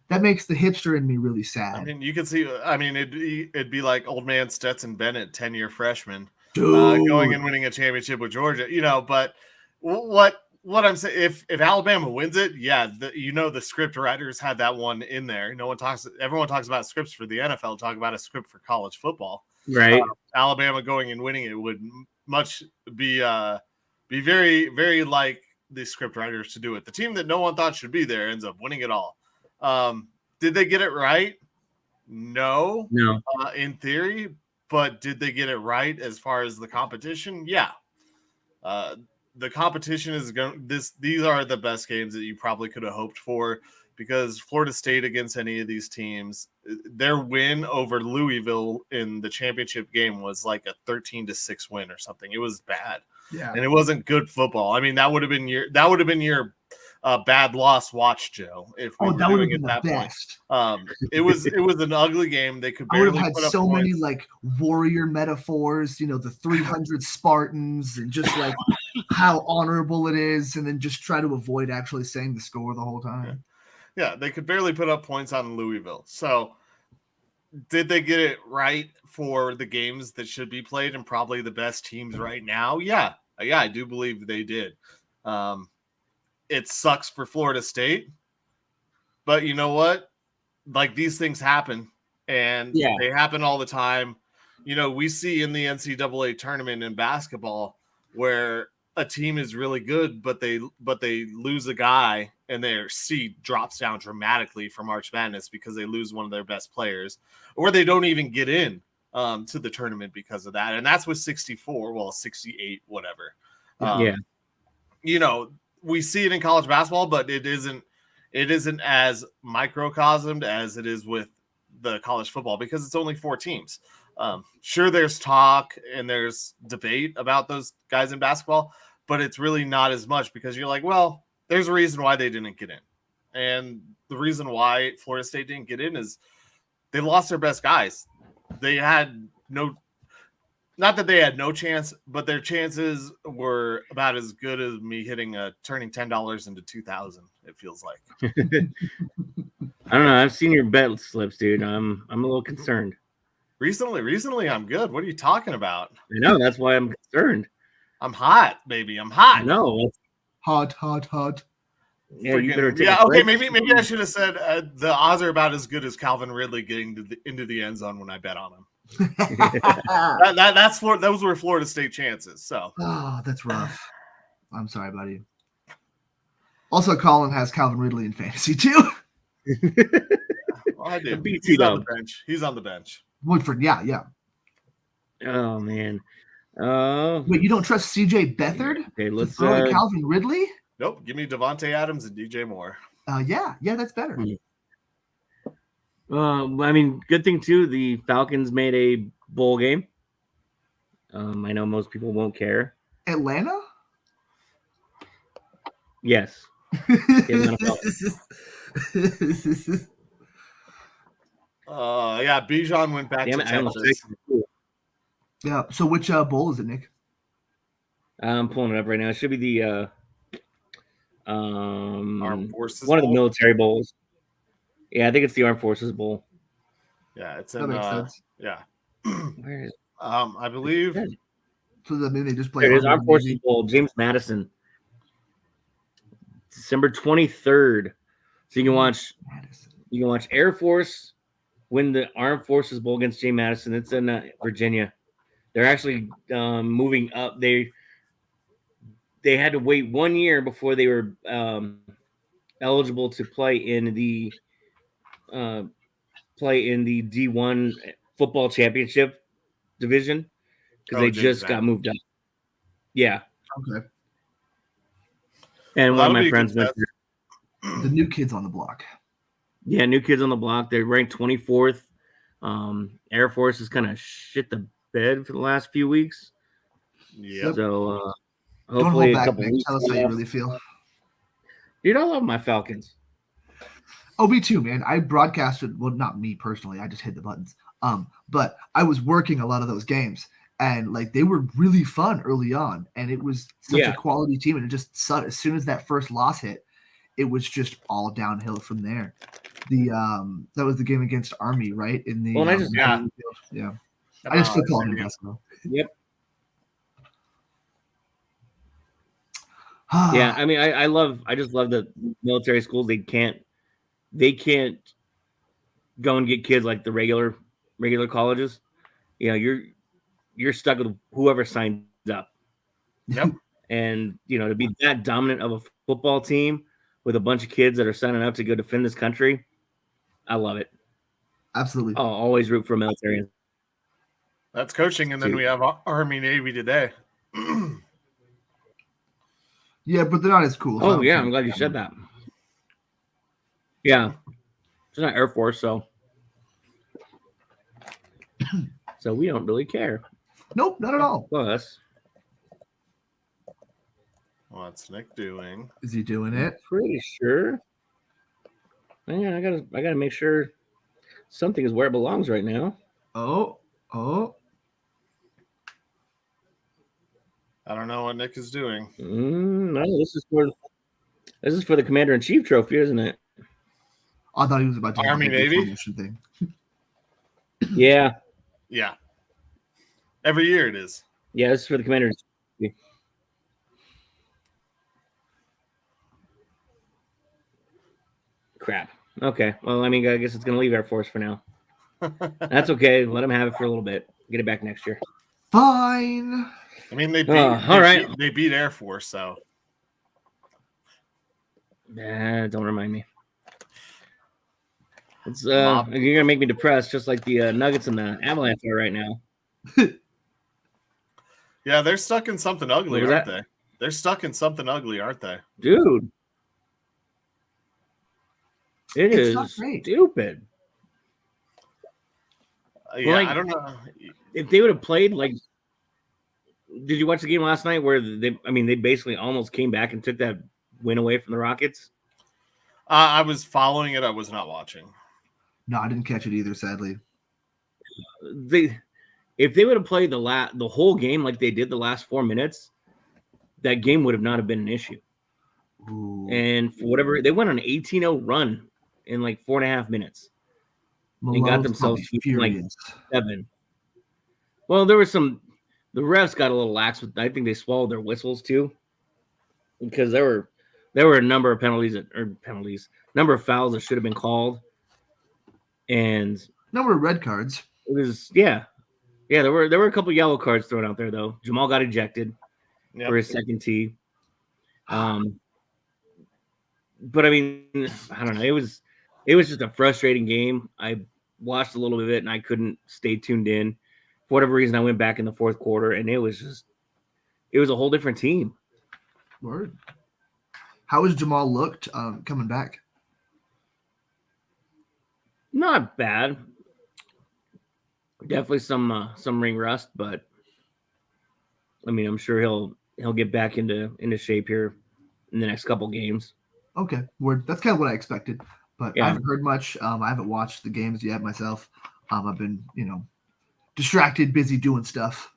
S3: makes the hipster in me really sad.
S4: I mean, you can see. I mean, it'd be like old man Stetson Bennett, 10-year freshman, going and winning a championship with Georgia. But what I'm saying, if Alabama wins it, the script writers had that one in there. Everyone talks about scripts for the NFL. Talk about a script for college football,
S2: right?
S4: Alabama going and winning it would much be very, very like the script writers to do it. The team that no one thought should be there ends up winning it all. Did they get it right? No. In theory, but did they get it right as far as the competition? Yeah. The competition is going. These are the best games that you probably could have hoped for, because Florida State against any of these teams, their win over Louisville in the championship game was like a 13-6 win or something. It was bad, and it wasn't good football. I mean, that would have been your bad loss watch, Joe. If we
S3: that would have been
S4: the
S3: best.
S4: It was an ugly game. They could.
S3: I would have had so many like warrior metaphors. The 300 Spartans, and just like how honorable it is, and then just try to avoid actually saying the score the whole time.
S4: Yeah, they could barely put up points on Louisville. So, did they get it right for the games that should be played and probably the best teams right now? Yeah, I do believe they did. It sucks for Florida State, but you know what? Like, these things happen, and they happen all the time. We see in the NCAA tournament in basketball where a team is really good, but they lose a guy and their seed drops down dramatically for March Madness because they lose one of their best players, or they don't even get in to the tournament because of that. And that's with 68, whatever. We see it in college basketball, but it isn't as microcosmed as it is with the college football because it's only 4 teams. Sure, there's talk and there's debate about those guys in basketball, but it's really not as much because you're like, well, there's a reason why they didn't get in. And the reason why Florida State didn't get in is they lost their best guys. They had not that they had no chance, but their chances were about as good as me turning $10 into 2,000. It feels like.
S2: I don't know. I've seen your bet slips, dude. I'm a little concerned.
S4: Recently, I'm good. What are you talking about?
S2: I know. That's why I'm concerned.
S4: I'm hot, baby. I'm hot.
S2: No.
S3: Hot.
S2: Yeah, you better take
S4: okay, maybe I should have said the odds are about as good as Calvin Ridley getting into the end zone when I bet on him. Those were Florida State chances. So
S3: that's rough. I'm sorry, buddy. Also, Colin has Calvin Ridley in fantasy too.
S4: Well, I do. He's on the bench.
S3: Woodford, yeah.
S2: Oh man.
S3: Wait, you don't trust CJ Beathard?
S2: Okay, let's
S3: throw to Calvin Ridley?
S4: Nope. Give me Devontae Adams and DJ Moore.
S3: Yeah, that's better.
S2: I mean, good thing too. The Falcons made a bowl game. I know most people won't care.
S3: Atlanta?
S2: Yes.
S4: Bijan went back to Texas.
S3: Yeah. So which bowl is it, Nick?
S2: I'm pulling it up right now. It should be the
S4: Armed Forces
S2: one
S4: Bowl?
S2: of the military bowls. Yeah, I think it's the Armed Forces Bowl.
S4: Yeah, it's
S3: that makes sense.
S4: Yeah.
S2: Where is
S4: I believe.
S3: So that means they just play.
S2: There it is, Armed Forces Bowl, James Madison, December 23rd. So you can watch. You can watch Air Force win the Armed Forces Bowl against James Madison. It's in Virginia. They're actually moving up. They had to wait 1 year before they were eligible to play in the D1 football championship division because they just got moved up. Yeah.
S3: Okay.
S2: And one of my friends went
S3: the New Kids on the Block.
S2: Yeah, New Kids on the Block. They're ranked 24th Air Force has kind of shit the bed for the last few weeks.
S4: Yep.
S2: So
S3: Don't
S2: hopefully
S3: hold
S2: a
S3: back,
S2: couple
S3: Nick.
S2: weeks.
S3: Tell us how you really feel.
S2: Dude, I love my Falcons.
S3: Oh, me too, man. I broadcasted, well, not me personally. I just hit the buttons. But I was working a lot of those games, and like they were really fun early on, and it was such a quality team, and it just as soon as that first loss hit, it was just all downhill from there. That was the game against Army, right? In the yeah. I just still call him basketball.
S2: Yep. Yeah, I mean, I just love the military schools. They can't go and get kids like the regular colleges. You know, you're stuck with whoever signs up.
S4: Yep.
S2: And to be that dominant of a football team with a bunch of kids that are signing up to go defend this country, I love it.
S3: Absolutely.
S2: I'll always root for military.
S4: That's coaching, and then we have Army Navy today.
S3: Yeah, but they're not as cool.
S2: Oh yeah, I'm glad you said that. Yeah, it's not Air Force, so we don't really care.
S3: Nope, not at all.
S2: Plus,
S4: what's Nick doing?
S3: Is he doing it?
S2: Pretty sure. Man, I gotta make sure something is where it belongs right now.
S3: Oh.
S4: I don't know what Nick is doing.
S2: No, this is for the Commander-in-Chief trophy, isn't it?
S3: I thought he was about to
S4: Army Navy
S3: thing.
S2: Yeah.
S4: Yeah. Every year it is.
S2: Yeah, this is for the Commander-in-Chief. Crap. Okay. Well, I mean, I guess it's going to leave Air Force for now. That's okay. Let them have it for a little bit. Get it back next year.
S3: Fine.
S4: I mean, they beat Air Force, so.
S2: Don't remind me. It's you're gonna make me depressed, just like the Nuggets and the Avalanche are right now.
S4: Yeah, they're stuck in something ugly, aren't they? They're stuck in something ugly, aren't they?
S2: Dude, it's stupid.
S4: Yeah, I don't know.
S2: If they would have played like, did you watch the game last night where they basically almost came back and took that win away from the Rockets?
S4: I was following it. I was not watching.
S3: No, I didn't catch it either, sadly.
S2: If they would have played the whole game like they did the last 4 minutes, that game would have not have been an issue.
S3: Ooh.
S2: And for whatever, they went on an 18-0 run in like 4.5 minutes.
S3: Malone's
S2: and got themselves
S3: like
S2: 7. Well, there was the refs got a little lax with. I think they swallowed their whistles too, because there were a number of number of fouls that should have been called, and
S3: number of red cards.
S2: It was there were a couple yellow cards thrown out there though. Jamal got ejected for his second tee. But I mean, I don't know. It was just a frustrating game. I watched a little bit of it and I couldn't stay tuned in. For whatever reason, I went back in the fourth quarter and it was a whole different team.
S3: Word. How has Jamal looked coming back?
S2: Not bad. Definitely some ring rust, but I mean, I'm sure he'll get back into shape here in the next couple games.
S3: Okay, word. That's kind of what I expected. But I haven't heard much. I haven't watched the games yet myself. I've been, distracted, busy doing stuff.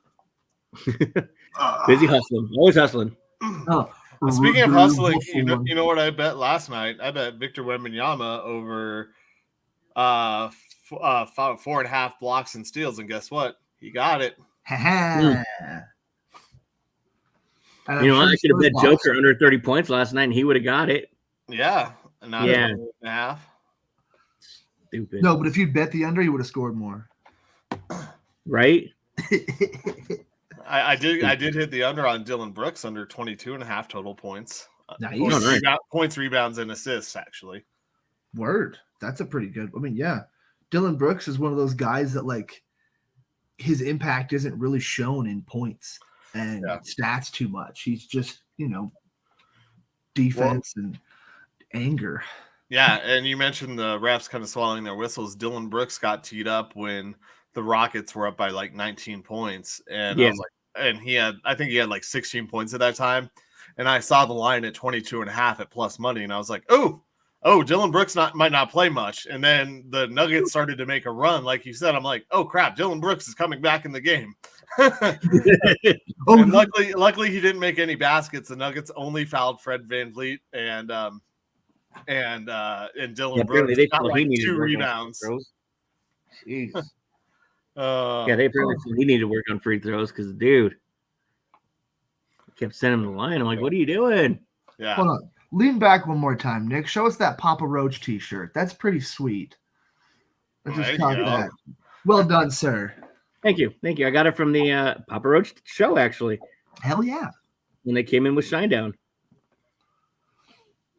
S2: Busy hustling. Always hustling.
S4: Speaking of hustling, you know what I bet last night? I bet Victor Wembanyama over 4.5 blocks and steals, and guess what? He got it.
S2: I should have bet Joker under 30 points last night, and he would have got it.
S4: Yeah. Not 1.5.
S2: Stupid.
S3: No, but if you bet the under, you would have scored more.
S2: Right?
S4: I did hit the under on Dylan Brooks under 22.5 total points.
S3: Nice.
S4: Points, rebounds, and assists, actually.
S3: Word. That's a pretty good. I mean, yeah. Dylan Brooks is one of those guys that, like, his impact isn't really shown in points and stats too much. He's just, defense and anger.
S4: Yeah, and you mentioned the refs kind of swallowing their whistles. Dylan Brooks got teed up when the Rockets were up by like 19 points. And I was like, and I think he had like 16 points at that time. And I saw the line at 22.5 at plus money. And I was like, oh, Dylan Brooks might not play much. And then the Nuggets started to make a run. Like you said, I'm like, oh crap, Dylan Brooks is coming back in the game. And luckily he didn't make any baskets. The Nuggets only fouled Fred VanVleet and Dylan Brooks got like 2 rebounds.
S2: Jeez. They apparently he needed to work on free throws because dude kept sending him the line. I'm like, what are you doing?
S4: Yeah.
S3: Hold on. Lean back one more time, Nick. Show us that Papa Roach t-shirt. That's pretty sweet. I just caught that. Well done, sir.
S2: Thank you. I got it from the Papa Roach show, actually.
S3: Hell yeah.
S2: When they came in with Shinedown.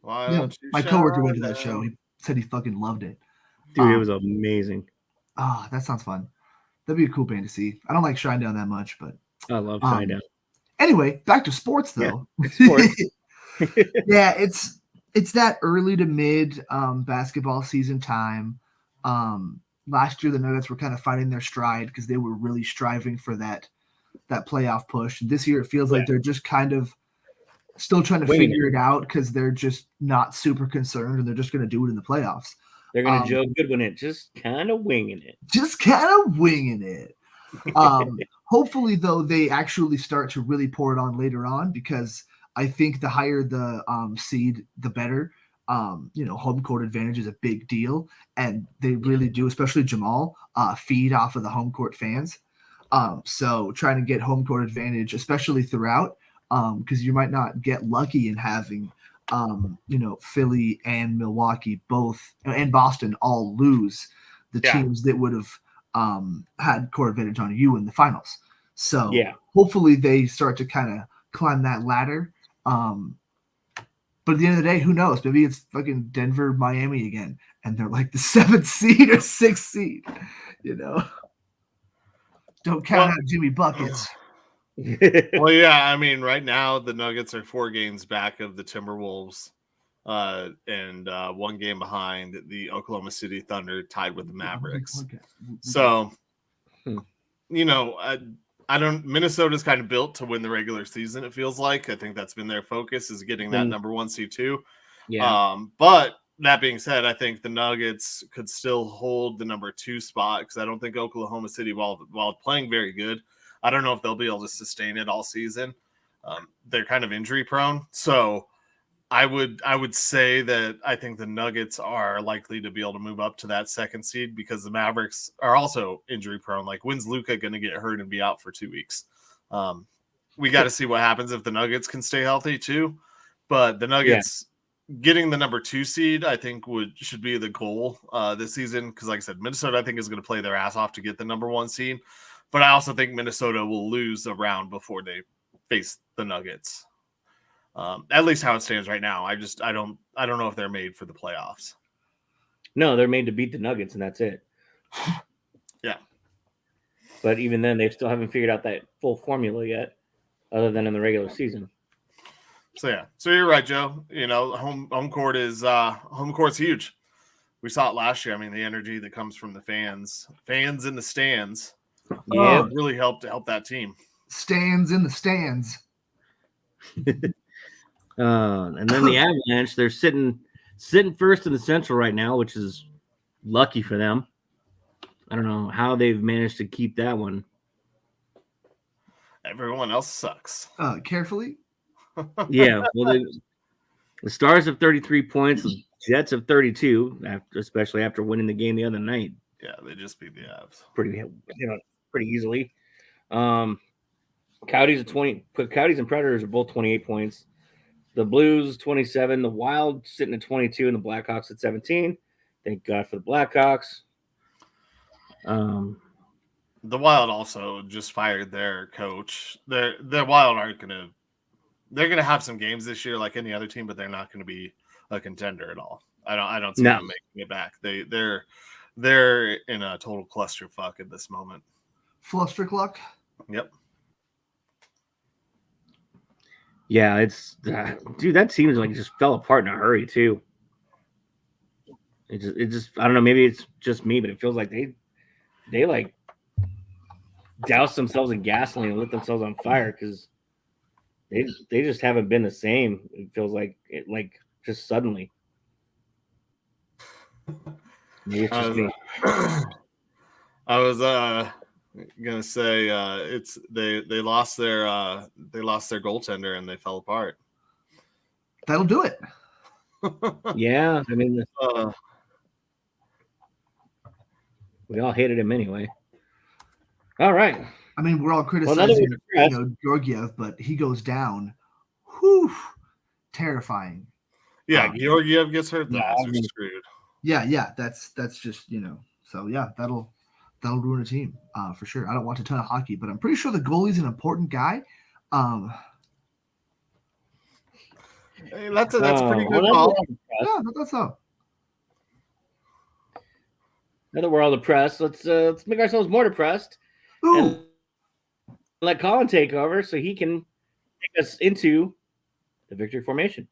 S3: Yeah, my coworker went to that show. He said he fucking loved it.
S2: Dude, it was amazing.
S3: Oh, that sounds fun. That'd be a cool band to see. I don't like Shinedown that much, but
S2: I love Shinedown.
S3: Anyway, back to sports though.
S2: Yeah, sports.
S3: Yeah, it's that early to mid basketball season time. Last year the Nuggets were kind of finding their stride because they were really striving for that playoff push. This year it feels like they're just kind of still trying to figure it out because they're just not super concerned and they're just going to do it in the playoffs.
S2: They're going to Joe Goodwin it, just kind of winging it.
S3: Hopefully, though, they actually start to really pour it on later on because I think the higher the seed, the better. Home court advantage is a big deal, and they really do, especially Jamal, feed off of the home court fans. So trying to get home court advantage, especially throughout, because you might not get lucky in having, Philly and Milwaukee both and Boston all lose the teams that would have had court advantage on you in the finals. So hopefully they start to kind of climb that ladder. But at the end of the day, who knows? Maybe it's fucking Denver, Miami again, and they're like the 7th seed or 6th seed. Don't count out Jimmy Buckets.
S4: Well, yeah, I mean, right now the Nuggets are 4 games back of the Timberwolves, and 1 game behind the Oklahoma City Thunder, tied with the Mavericks. So, Minnesota's kind of built to win the regular season. It feels like. I think that's been their focus, is getting that number 1 seed too.
S2: Yeah.
S4: But that being said, I think the Nuggets could still hold the number 2 spot because I don't think Oklahoma City, while playing very good, I don't know if they'll be able to sustain it all season. They're kind of injury prone. So I would say that I think the Nuggets are likely to be able to move up to that 2nd seed because the Mavericks are also injury prone. Like, when's Luka going to get hurt and be out for 2 weeks? We got to see what happens if the Nuggets can stay healthy too. But the Nuggets getting the number 2 seed, I think should be the goal this season. Because like I said, Minnesota, I think, is going to play their ass off to get the number 1 seed. But I also think Minnesota will lose a round before they face the Nuggets. At least how it stands right now. I don't know if they're made for the playoffs.
S2: No, they're made to beat the Nuggets, and that's it.
S4: Yeah.
S2: But even then, they still haven't figured out that full formula yet, other than in the regular season.
S4: So you're right, Joe. Home court's huge. We saw it last year. I mean, the energy that comes from the fans in the stands, really helped that team.
S3: Stands in the stands.
S2: And then the Avalanche, they're sitting first in the Central right now, which is lucky for them. I don't know how they've managed to keep that one.
S4: Everyone else sucks.
S3: Carefully.
S2: Yeah, well, the Stars have 33 points, the Jets have 32, especially after winning the game the other night.
S4: Yeah, they just beat the Avs
S2: pretty easily. Coyotes and Predators are both 28 points. The Blues 27, the Wild sitting at 22, and the Blackhawks at 17. Thank God for the Blackhawks.
S4: The Wild also just fired their coach. The Wild aren't gonna. They're gonna have some games this year like any other team, but they're not gonna be a contender at all. I don't see them making it back. They're in a total clusterfuck at this moment.
S3: Flustercluck.
S4: Yep.
S2: Yeah, it's dude. That seems like it just fell apart in a hurry too. It just I don't know. Maybe it's just me, but it feels like they like douse themselves in gasoline and lit themselves on fire because they just haven't been the same. It feels like just suddenly. Maybe it's just me.
S4: I was gonna say it's they lost their goaltender and they fell apart.
S3: That'll do it.
S2: Yeah, I mean, we all hated him anyway. All right.
S3: I mean, we're all criticizing Georgiev, but he goes down. Whew, terrifying.
S4: Yeah, Georgiev gets hurt. That's screwed.
S3: Yeah, that's just So yeah, that'll ruin a team for sure. I don't watch a ton of hockey, but I'm pretty sure the goalie's an important guy.
S4: Hey, that's a pretty good call.
S3: Yeah, that's so.
S2: Now that we're all depressed, let's make ourselves more depressed.
S3: Ooh.
S2: And let Colin take over so he can take us into the victory formation.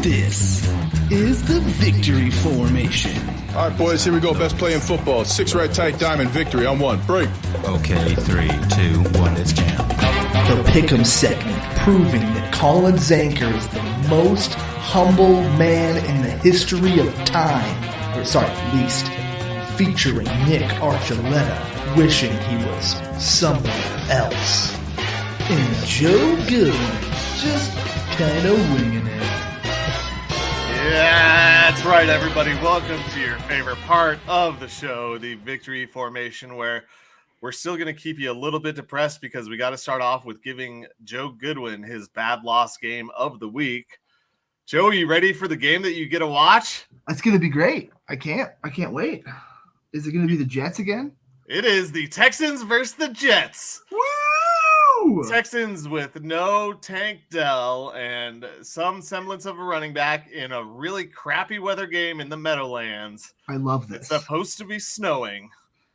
S1: This is the victory formation.
S5: All right, boys, here we go. Best play in football. 6 right tight diamond victory on 1. Break.
S6: Okay, 3, 2, 1, let's jam.
S1: The Pick'em segment proving that Colin Zanker is the most humble man in the history of time. Least. Featuring Nick Archuleta wishing he was somewhere else. And Joe Goodwin just kind of winging it.
S4: Yeah, that's right, everybody. Welcome to your favorite part of the show, the victory formation, where we're still going to keep you a little bit depressed because we got to start off with giving Joe Goodwin his bad loss game of the week. Joe, are you ready for the game that you get to watch?
S3: That's going to be great. I can't wait. Is it going to be the Jets again?
S4: It is the Texans versus the Jets.
S3: Woo!
S4: Texans with no Tank Dell and some semblance of a running back in a really crappy weather game in the Meadowlands.
S3: I love this.
S4: It's supposed to be snowing.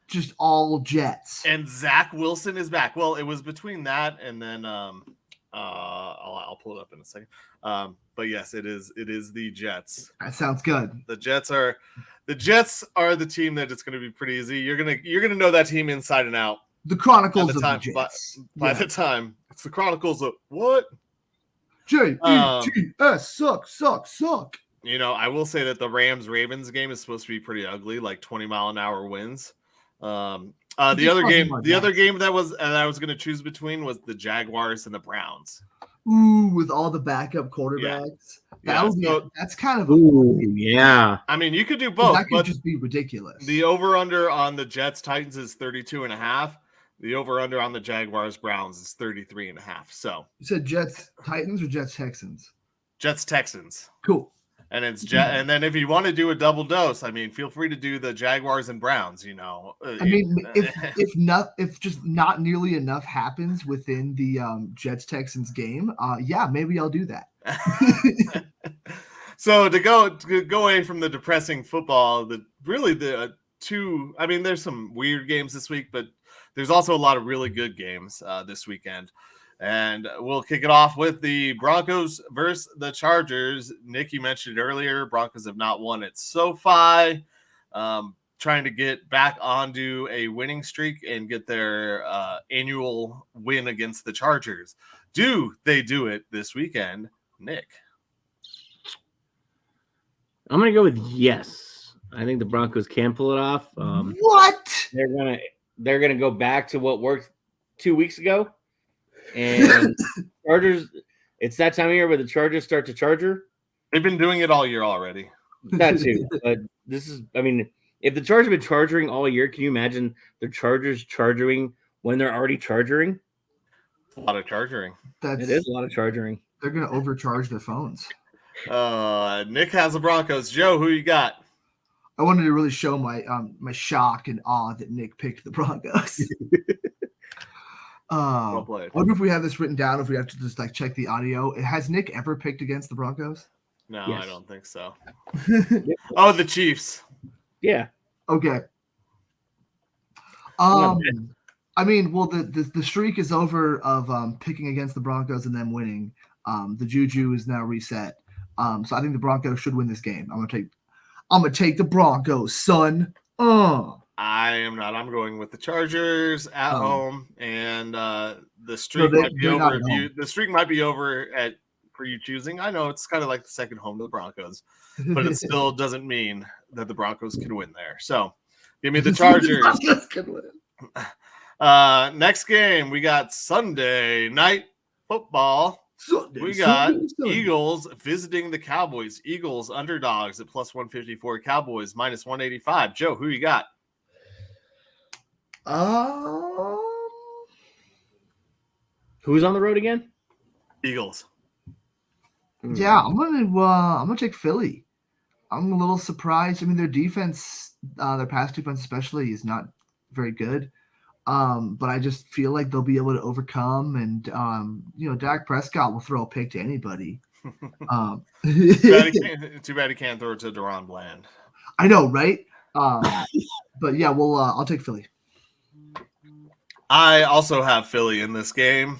S3: Just all Jets.
S4: And Zach Wilson is back. Well, it was between that and then I'll pull it up in a second. But yes, it is the Jets.
S3: That sounds good.
S4: The Jets are the team that it's going to be pretty easy. You're gonna know that team inside and out.
S3: The Chronicles of the Jets.
S4: By the time it's the Chronicles of what?
S3: J-E-T-S suck.
S4: I will say that the Rams-Ravens game is supposed to be pretty ugly, like 20-mile-an-hour winds. The other game that I was going to choose between was the Jaguars and the Browns.
S3: Ooh, with all the backup quarterbacks.
S4: Yeah.
S3: That's kind of
S2: yeah.
S4: I mean, you could do both.
S3: That could just be ridiculous.
S4: The over-under on the Jets-Titans is 32.5. The over-under on the Jaguars-Browns is 33.5. So
S3: you said Jets-Titans or Jets-Texans?
S4: Jets-Texans.
S3: Cool.
S4: And it's and then if you want to do a double dose, I mean, feel free to do the Jaguars and Browns.
S3: I mean, if just not nearly enough happens within the Jets Texans game, maybe I'll do that.
S4: So to go away from the depressing football, there's some weird games this week, but there's also a lot of really good games this weekend. And we'll kick it off with the Broncos versus the Chargers. Nick, you mentioned earlier, Broncos have not won at SoFi, trying to get back onto a winning streak and get their annual win against the Chargers. Do they do it this weekend, Nick?
S2: I'm going to go with yes. I think the Broncos can pull it off.
S3: What?
S2: They're gonna go back to what worked 2 weeks ago. And Chargers, it's that time of year where the Chargers start to charger.
S4: They've been doing it all year already.
S2: That too. But if the Chargers have been charging all year, can you imagine the Chargers charging when they're already charging?
S4: A lot of charging.
S2: It is a lot of charging.
S3: They're going to overcharge their phones.
S4: Nick has the Broncos. Joe, who you got?
S3: I wanted to really show my shock and awe that Nick picked the Broncos.
S4: Well played.
S3: I wonder if we have this written down, if we have to just check the audio. Has Nick ever picked against the Broncos?
S4: No,
S2: yes.
S4: I don't think so. Oh, the Chiefs.
S2: Yeah.
S3: Okay. I mean, well, the streak is over of picking against the Broncos and them winning. The juju is now reset. So I think the Broncos should win this game. I'm gonna take the Broncos, son.
S4: I am not. I'm going with the Chargers at home, and the streak might be over. The streak might be over for you choosing. I know it's kind of like the second home to the Broncos, but it still doesn't mean that the Broncos can win there. So, give me the Chargers. Next game, we got Sunday night football. We got Eagles visiting the Cowboys. Eagles underdogs at plus 154. Cowboys minus 185. Joe, who you got?
S2: Who's on the road again?
S4: Eagles.
S3: Yeah, I'm gonna take Philly. I'm a little surprised. I mean, their defense, their pass defense especially, is not very good. But I just feel like they'll be able to overcome, and Dak Prescott will throw a pick to anybody.
S4: Too bad he can't throw it to Deron Bland.
S3: I know, right? But yeah, I'll take Philly.
S4: I also have Philly in this game.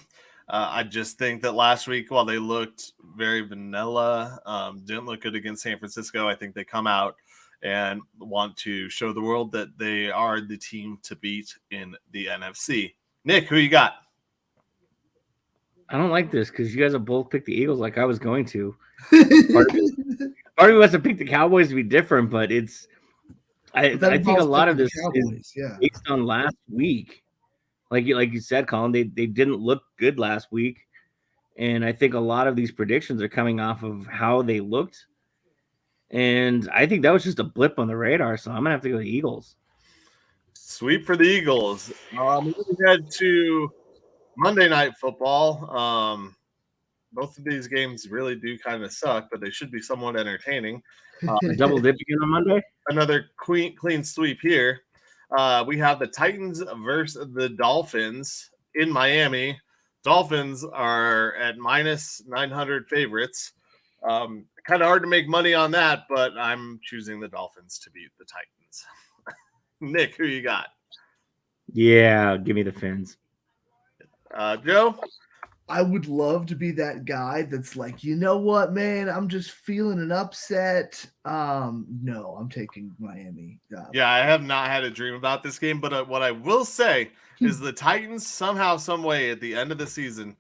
S4: I just think that last week, while they looked very vanilla, didn't look good against San Francisco. I think they come out and want to show the world that they are the team to beat in the NFC. Nick, who you got?
S2: I don't like this because you guys have both picked the Eagles like I was going to. Part of me wants to pick the Cowboys to be different, but I think a lot of this is based on last week. Like you said, Colin, they didn't look good last week. And I think a lot of these predictions are coming off of how they looked. And I think that was just a blip on the radar. So I'm going to have to go to the Eagles.
S4: Sweep for the Eagles. Moving ahead to Monday Night Football. Both of these games really do kind of suck, but they should be somewhat entertaining.
S2: Double dip again on Monday?
S4: Another clean sweep here. We have the Titans versus the Dolphins in Miami. Dolphins are at minus 900 favorites. Kind of hard to make money on that, but I'm choosing the Dolphins to beat the Titans. Nick, who you got?
S2: Yeah, give me the Fins.
S4: Joe?
S3: I would love to be that guy that's like, you know what, man? I'm just feeling an upset. No, I'm taking Miami.
S4: Yeah, I have not had a dream about this game, but what I will say is the Titans somehow, some way at the end of the season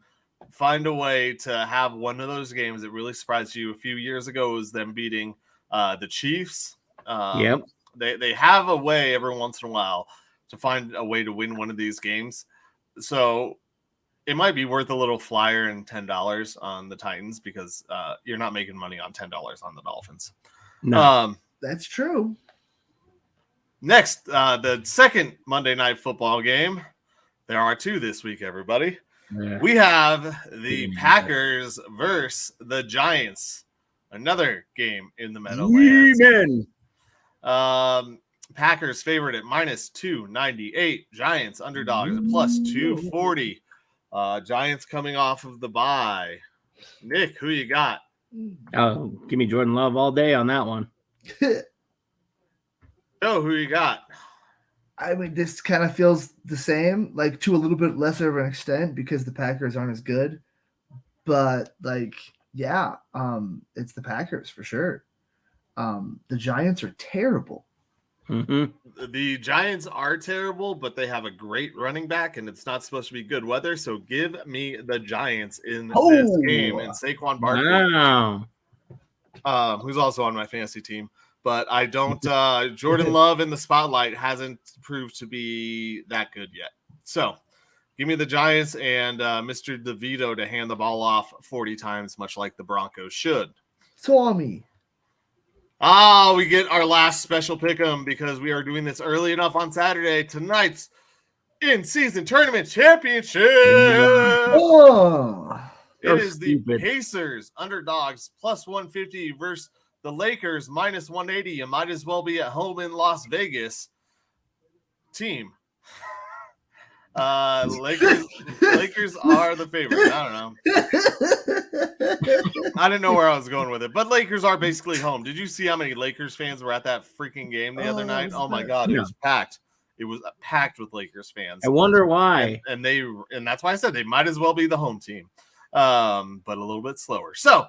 S4: find a way to have one of those games that really surprised you. A few years ago was them beating the Chiefs.
S2: Yep.
S4: They have a way every once in a while to find a way to win one of these games. So it might be worth a little flyer and $10 on the Titans because you're not making money on $10 on the Dolphins.
S2: No,
S3: that's true.
S4: Next, the second Monday Night Football game. There are two this week, everybody. Yeah. We have the Packers versus the Giants. Another game in the Meadowlands. Packers favored at minus 298. Giants underdogs at plus 240. Giants coming off of the bye. Nick, who you got?
S2: Oh, give me Jordan Love all day on that one.
S4: Joe, who you got?
S3: I mean, this kind of feels the same, like to a little bit lesser of an extent because the Packers aren't as good. But yeah, it's the Packers for sure. The Giants are terrible.
S4: Mm-hmm. The Giants are terrible, but they have a great running back, and it's not supposed to be good weather. So give me the Giants in this game. And Saquon Barkley, who's also on my fantasy team. But I don't – Jordan Love in the spotlight hasn't proved to be that good yet. So give me the Giants and Mr. DeVito to hand the ball off 40 times, much like the Broncos should.
S3: Tommy.
S4: We get our last special pick'em because we are doing this early enough on Saturday. Tonight's in-season tournament championship. It is the Pacers underdogs plus 150 versus the Lakers minus 180. You might as well be at home in Las Vegas. Team. Lakers are the favorite. I don't know. I didn't know where I was going with it, but Lakers are basically home. Did you see how many Lakers fans were at that freaking game the other night? Oh my God, it was packed. It was packed with Lakers fans.
S2: I wonder why.
S4: And that's why I said they might as well be the home team, but a little bit slower. So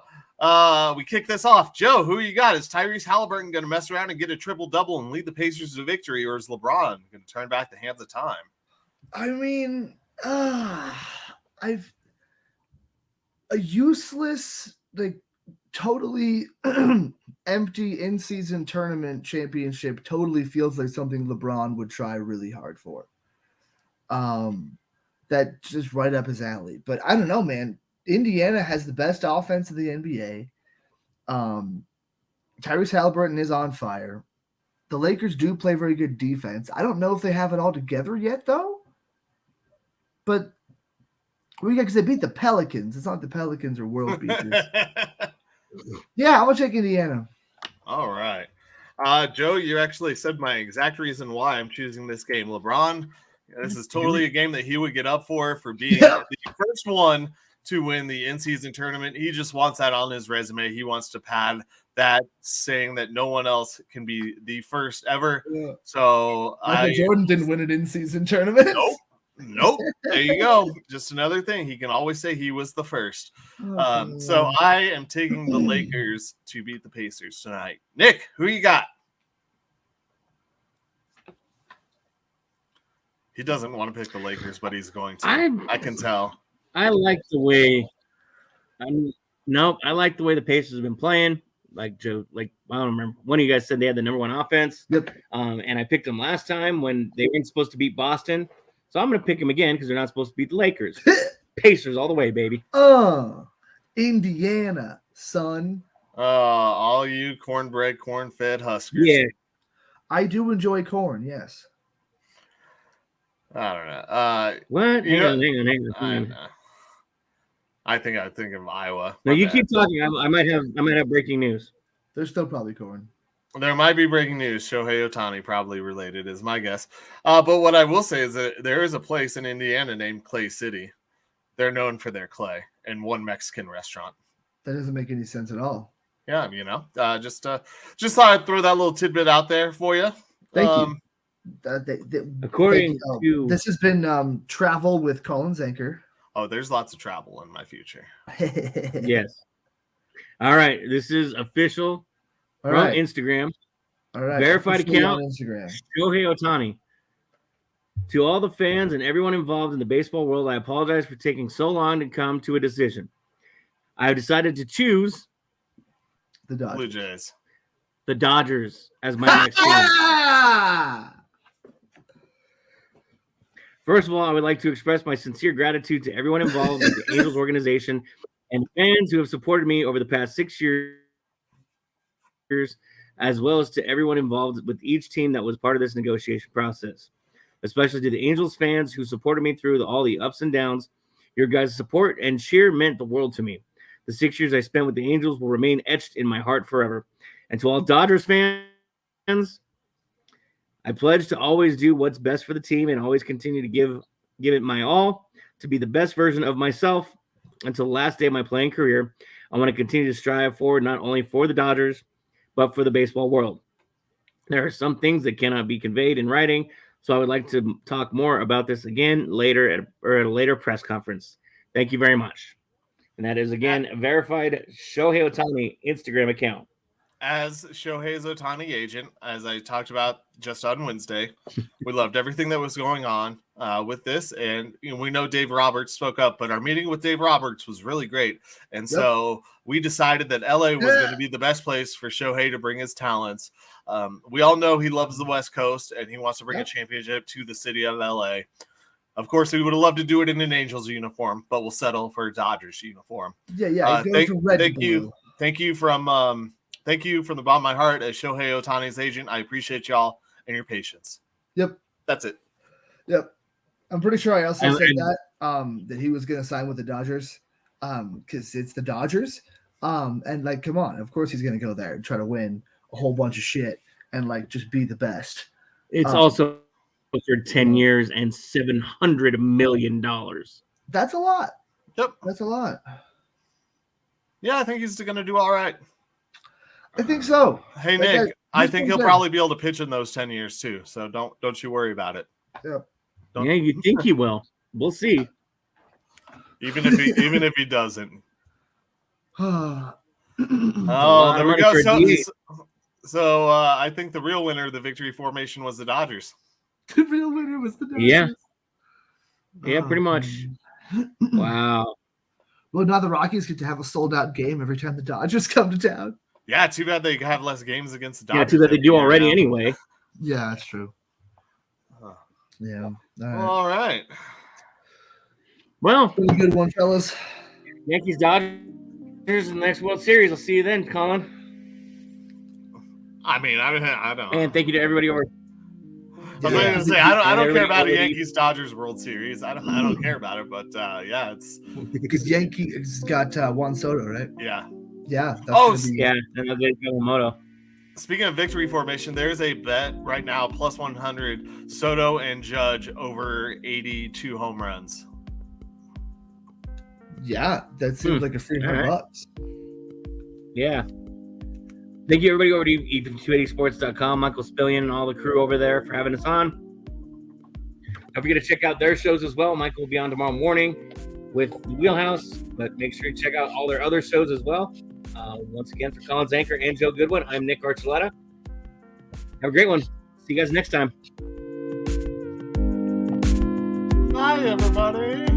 S4: We kick this off. Joe, who you got? Is Tyrese Halliburton going to mess around and get a triple-double and lead the Pacers to victory, or is LeBron going to turn back the hands of time?
S3: I mean, I've a useless, like, totally empty in-season tournament championship totally feels like something LeBron would try really hard for. That's just right up his alley. But I don't know, man. Indiana has the best offense of the NBA. Tyrese Halliburton is on fire. The Lakers do play very good defense. I don't know if they have it all together yet, though. But because they beat the Pelicans. It's not like the Pelicans are world beaters. Yeah, I'm going to take Indiana.
S4: All right. Joe, you actually said my exact reason why I'm choosing this game. LeBron, this is totally a game that he would get up for being the first one to win the in-season tournament. He just wants that on his resume. He wants to pad that, saying that no one else can be the first ever. Yeah. So
S3: Michael Jordan didn't win an in-season tournament.
S4: Nope. There you go. Just another thing. He can always say he was the first. So I am taking the Lakers to beat the Pacers tonight. Nick, who you got? He doesn't want to pick the Lakers, but he's going to. I can tell.
S2: I like the way. I like the way the Pacers have been playing. Like Joe, I don't remember. One of you guys said they had the number one offense.
S3: Yep.
S2: And I picked them last time when they weren't supposed to beat Boston. So I'm going to pick them again because they're not supposed to beat the Lakers. Pacers all the way, baby.
S3: Indiana, son.
S4: All you cornbread, corn-fed Huskers.
S2: Yeah.
S3: I do enjoy corn, yes.
S4: I don't know.
S2: What? Hang on.
S4: I think I think of Iowa.
S2: No, you keep talking. I might have breaking news.
S3: There's still probably corn.
S4: There might be breaking news. Shohei Ohtani probably related is my guess. But what I will say is that there is a place in Indiana named Clay City. They're known for their clay and one Mexican restaurant.
S3: That doesn't make any sense at all.
S4: Yeah, just thought I'd throw that little tidbit out there for you.
S3: Thank you.
S2: According to
S3: this has been Travel with Colin Zanker.
S4: Oh, there's lots of travel in my future.
S2: Yes. All right. This is official from Instagram.
S3: All right.
S2: Verified account.
S3: Instagram.
S2: Shohei Ohtani. To all the fans and everyone involved in the baseball world, I apologize for taking so long to come to a decision. I have decided to choose
S3: the Dodgers.
S4: Blue Jays.
S2: The Dodgers as my next team. First of all, I would like to express my sincere gratitude to everyone involved with the Angels organization and fans who have supported me over the past 6 years, as well as to everyone involved with each team that was part of this negotiation process, especially to the Angels fans who supported me through all the ups and downs. Your guys' support and cheer meant the world to me. The 6 years I spent with the Angels will remain etched in my heart forever. And to all Dodgers fans, I pledge to always do what's best for the team and always continue to give it my all to be the best version of myself until the last day of my playing career. I want to continue to strive forward not only for the Dodgers, but for the baseball world. There are some things that cannot be conveyed in writing, so I would like to talk more about this again later at a later press conference. Thank you very much. And that is, again, a verified Shohei Ohtani Instagram account.
S4: As Shohei's Ohtani agent, as I talked about just on Wednesday, we loved everything that was going on with this. And we know Dave Roberts spoke up, but our meeting with Dave Roberts was really great. And so we decided that LA was going to be the best place for Shohei to bring his talents. We all know he loves the West Coast and he wants to bring a championship to the city of LA. Of course, we would have loved to do it in an Angels uniform, but we'll settle for a Dodgers uniform. Thank you from the bottom of my heart as Shohei Ohtani's agent. I appreciate y'all and your patience.
S3: Yep.
S4: That's it.
S3: Yep. I'm pretty sure I also said that he was going to sign with the Dodgers because it's the Dodgers. And come on, of course he's going to go there and try to win a whole bunch of shit and just be the best.
S2: It's also for 10 years and $700 million.
S3: That's a lot.
S4: Yep.
S3: That's a lot.
S4: Yeah, I think he's going to do all right.
S3: I think so.
S4: Hey, Nick, I think he'll probably be able to pitch in those 10 years too. So don't you worry about it.
S3: Yep.
S2: Yeah, you think he will. We'll see.
S4: Even if he doesn't. Oh, there we go. So I think the real winner of the victory formation was the Dodgers.
S3: The real winner was the Dodgers.
S2: Yeah, pretty much. Wow.
S3: Well, now the Rockies get to have a sold-out game every time the Dodgers come to town.
S4: Yeah, too bad they have less games against the Dodgers.
S2: Yeah, too bad they do already anyway.
S3: Yeah, that's true. Yeah.
S4: All right.
S2: Well,
S3: pretty good one, fellas.
S2: Yankees, Dodgers in the next World Series. I'll see you then, Colin.
S4: I don't know.
S2: And thank you to everybody over.
S4: I was going to say I don't care about a Yankees Dodgers World Series. I don't care about it, but yeah, it's
S3: because Yankees got Juan Soto, right?
S4: Yeah.
S3: Yeah.
S2: Yeah, and then Yamamoto.
S4: Speaking of victory formation, there's a bet right now plus 100 Soto and Judge over 82 home runs.
S3: Yeah, that seems like a free $100.
S2: Yeah. Thank you, everybody, over to e280sports.com, Michael Spillion and all the crew over there for having us on. Don't forget to check out their shows as well. Michael will be on tomorrow morning with the Wheelhouse, but make sure you check out all their other shows as well. Once again, for Colin Zanker and Joe Goodwin, I'm Nick Archuleta. Have a great one. See you guys next time.
S4: Bye, everybody.